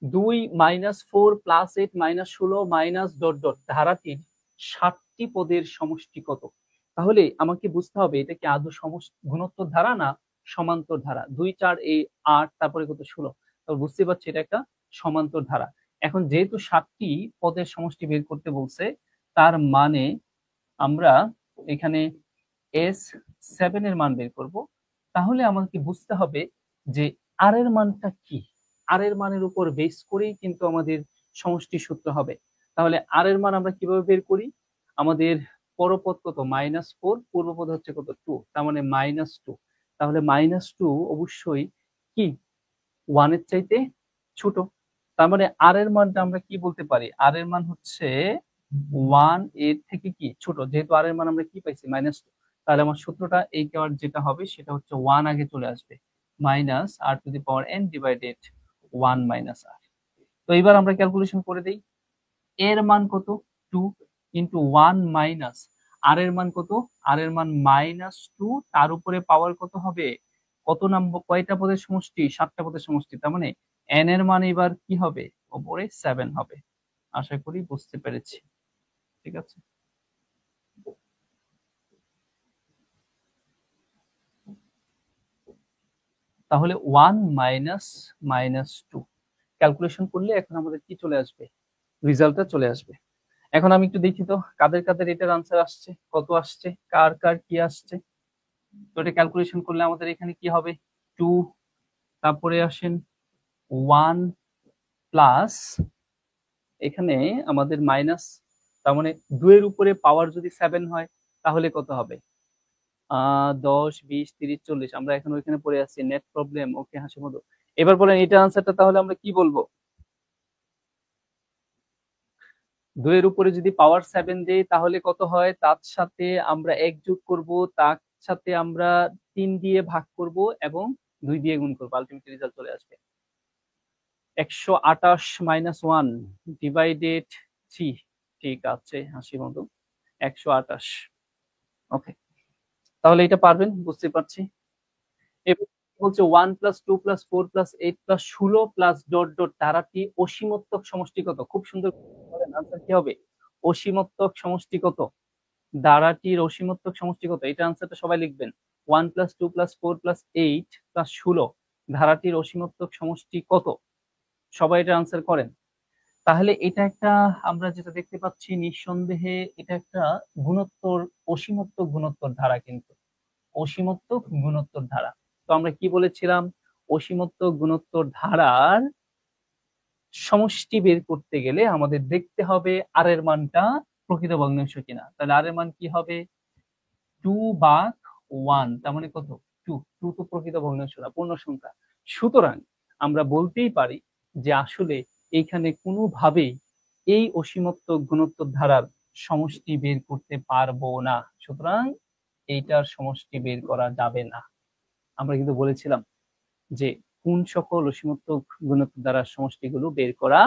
2 -4 +8 -16 মাইনাস ডট ডট ধারাটির 60টি পদের সমষ্টি কত? তাহলে আমাকে বুঝতে হবে এটা কি আদৌ গুণোত্তর ধারা না সমান্তর ধারা। 2, 4, 8, তারপরে কত 16, তাহলে বুঝতে পারছি এটা একটা সমান্তর ধারা। এখন যেহেতু 60টি পদের সমষ্টি বের করতে বলছে, তার মানে আমরা এখানে S7 এর মান বের করব। তাহলে আমাকে বুঝতে হবে যে আর এর মানটা কি, আর এর মানের উপর বেস করেই কিন্তু আমাদের সমষ্টি সূত্র হবে। তাহলে আর এর মান আমরা কিভাবে বের করি? আমাদের পরপদ কত? -4, পূর্বপদ হচ্ছে কত? 2, তার মানে -2। তাহলে -2 অবশ্যই কি 1 এর চাইতে ছোট। তার মানে আর এর মানটা আমরা কি বলতে পারি? আর এর মান হচ্ছে 1 এর থেকে কি ছোট, যেহেতু আর এর মান আমরা কি পাইছি? -2। তাহলে আমার সূত্রটা এইবার যেটা হবে সেটা হচ্ছে 1 আগে চলে আসবে, -r⁴n ডিভাইডেড 1 - r। তো এবার আমরা ক্যালকুলেশন করে দেই। এর মান কত? 2 ইন্টু 1 মাইনাস আর এর মান কত? আর এর মান -2, তার উপরে পাওয়ার কত হবে? কত নাম্বার, কয়টা পদের সমষ্টি? 7টা পদের সমষ্টি। তার মানে n এর মান এবার কি হবে? উপরে 7 হবে। আশা করি বুঝতে পেরেছি। ঠিক আছে, তাহলে 1 মাইনাস -2 ক্যালকুলেশন করলে এখন আমাদের কি চলে আসবে? রেজাল্টটা চলে আসবে। এখন আমি একটু দেখি তো কাদের কাদের এটার আনসার আসছে, কত আসছে, কার কার কি আসছে। তো এটা ক্যালকুলেশন করলে আমাদের এখানে কি হবে? 2, তারপরে আসেন 1 প্লাস এখানে আমাদের মাইনাস, তার মানে 2 এর উপরে পাওয়ার যদি 7 হয় তাহলে কত হবে? 10, 20, 30, 40। আমরা এখন ওইখানে পড়ে আছি, নেট প্রবলেম। ওকে হাসিমুখে। এবার বলেন এটা আনসারটা তাহলে আমরা কি বলবো? 2 এর উপরে যদি পাওয়ার 7 দেই তাহলে কত হয়? তার সাথে আমরা 1 যোগ করব, তার সাথে আমরা 3 দিয়ে ভাগ করব এবং 2 দিয়ে গুণ করব, আলটিমেটলি রেজাল্ট চলে আসবে 128 - 1 ডিভাইডেড 3। ঠিক আছে হাসিমুখে, 128। ওকে, তাহলে এটা পারবেন, বুঝতে পারছি। এবার বলছে 1 + 2 + 4 + 8 + 16 প্লাস ডট ডট ধারাটি অসীমোত্তক সমষ্টি কত? খুব সুন্দর বলেন, আনসার কি হবে? অসীমোত্তক সমষ্টি কত? ধারাটির অসীমোত্তক সমষ্টি কত? এটা আনসারটা সবাই লিখবেন। 1 + 2 + 4 + 8 + 16 ধারাটির অসীমোত্তক সমষ্টি কত? সবাই এটা আনসার করেন। তাহলে এটা একটা, আমরা যেটা দেখতে পাচ্ছি নিঃসন্দেহে এটা একটা গুণোত্তর, অসীমোত্তক গুণোত্তর ধারা, কিন্তু অসীমোত্তক গুণোত্তর ধারা। তো আমরা কি বলেছিলাম? অসীমোত্তক গুণোত্তর ধারার সমষ্টি বের করতে গেলে আমাদের দেখতে হবে আর এর মানটা প্রকৃত ভগ্নাংশ কিনা। তাহলে আর এর মান কি হবে? 2/1, তার মানে কত? 2। 2 তো প্রকৃত ভগ্নাংশ না, পূর্ণ সংখ্যা। সুতরাং আমরা বলতেই পারি যে আসলে এইখানে কোনোভাবেই এই অসীমোত্তক গুণোত্তর ধারার সমষ্টি বের করতে পারবো না। সুতরাং এইটার সমষ্টি বের করা যাবে না। আমরা কিন্তু বলেছিলাম যে কোন সকল অসীমোত্তক গুণোত্তর দ্বারা সমষ্টিগুলো বের করা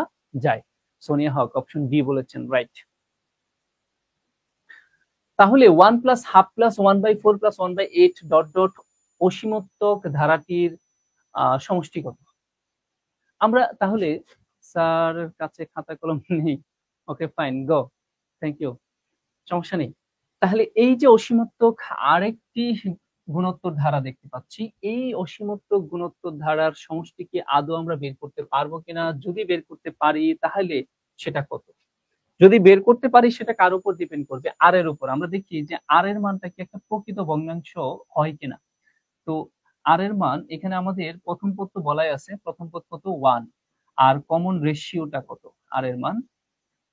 যায়। সোনিয়া হক অপশন বি বলেছেন, রাইট। তাহলে 1 + হাফ + 1/4 + 1/8 ডট ডট অসীমোত্তক ধারাটির সমষ্টি কত? আমরা তাহলে, স্যার কাছে খাতা কলম নেই। Okay fine, go, thank you, সমস্যা নেই। তাহলে এই যে অসীমোত্তক আরেকটি গুণোত্তর ধারা দেখতে পাচ্ছি, এই অসীমোত্তক গুণোত্তর ধারার সমষ্টি কি আদৌ আমরা বের করতে পারবো কিনা? যদি বের করতে পারি তাহলে সেটা কত? যদি বের করতে পারি সেটা কার উপর ডিপেন্ড করবে? আর এর উপর। আমরা দেখি যে আর এর মানটা কি একটা প্রকৃত ভগ্নাংশ হয় কিনা। তো আর এর মান এখানে আমাদের প্রথম পদ তো বলাই আছে, প্রথম পদ কত? 1। আর কমন রেশিওটা কত আর এর মান?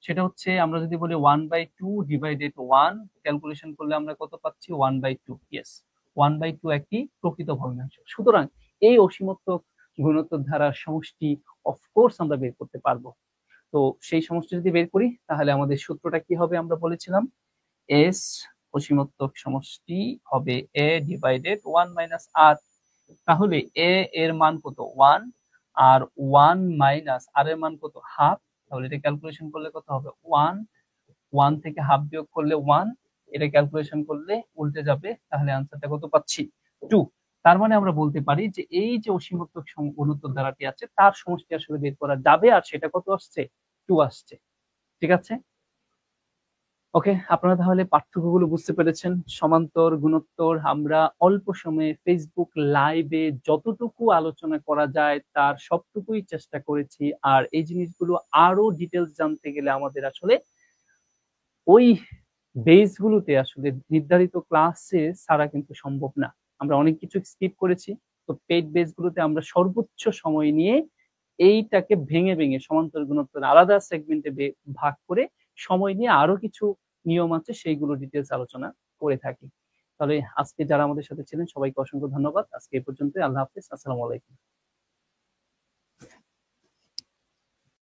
সেটা হচ্ছে আমরা যদি বলি 1/2 ডিভাইডেড 1, ক্যালকুলেশন করলে আমরা কত পাচ্ছি? 1/2। ইয়েস, 1/2 একটি প্রকৃত ভগ্নাংশ। সুতরাং এই অসীমোত্তক গুণোত্তর ধারার সমষ্টি অফকোর্স আমরা বের করতে পারবো। তো সেই সমষ্টি যদি বের করি তাহলে আমাদের সূত্রটা কি হবে? আমরা বলেছিলাম এস অসীমোত্তক সমষ্টি হবে এ ডিভাইডেড 1 - r। তাহলে এ এর মান কত? 1, আর 1 মাইনাস আর এর মান কত? হাফ। তাহলে এটা ক্যালকুলেশন করলে কত হবে? 1, 1 থেকে হাফ বিয়োগ করলে 1, এটা ক্যালকুলেশন করলে উল্টে যাবে। তাহলে আনসারটা কত পাচ্ছি? 2। তার মানে আমরা বলতে পারি যে এই যে অসীমোত্তক গুণোত্তর ধারাটি আছে তার সমষ্টি আসলে বের করা যাবে, আর সেটা কত আসছে? 2 আসছে। ঠিক আছে, ওকে, আপনারা তাহলে পার্থক্যগুলো বুঝতে পেরেছেন। সমান্তর গুণোত্তর আমরা অল্প সময়ে ফেসবুক লাইভে যতটুকু আলোচনা করা যায় তার সবটুকুই চেষ্টা করেছি। আর এই জিনিসগুলো আরো ডিটেলস জানতে গেলে আমাদের আসলে ওই বেসগুলোতে আসলে নির্ধারিত ক্লাসে ছাড়া কিন্তু সম্ভব না। আমরা অনেক কিছু স্কিপ করেছি। তো পেইড বেসগুলোতে আমরা সর্বোচ্চ সময় নিয়ে এইটাকে ভেঙে ভেঙে সমান্তর গুণোত্তর আলাদা সেগমেন্টে ভাগ করে সময় নিয়ে আরো কিছু নিয়ম আছে সেইগুলো ডিটেলস আলোচনা করে থাকি। তাহলে আজকে যারা আমাদের সাথে ছিলেন সবাইকে অসংখ্য ধন্যবাদ। আজকে এই পর্যন্তই। আল্লাহ হাফেজ। আসসালামু আলাইকুম।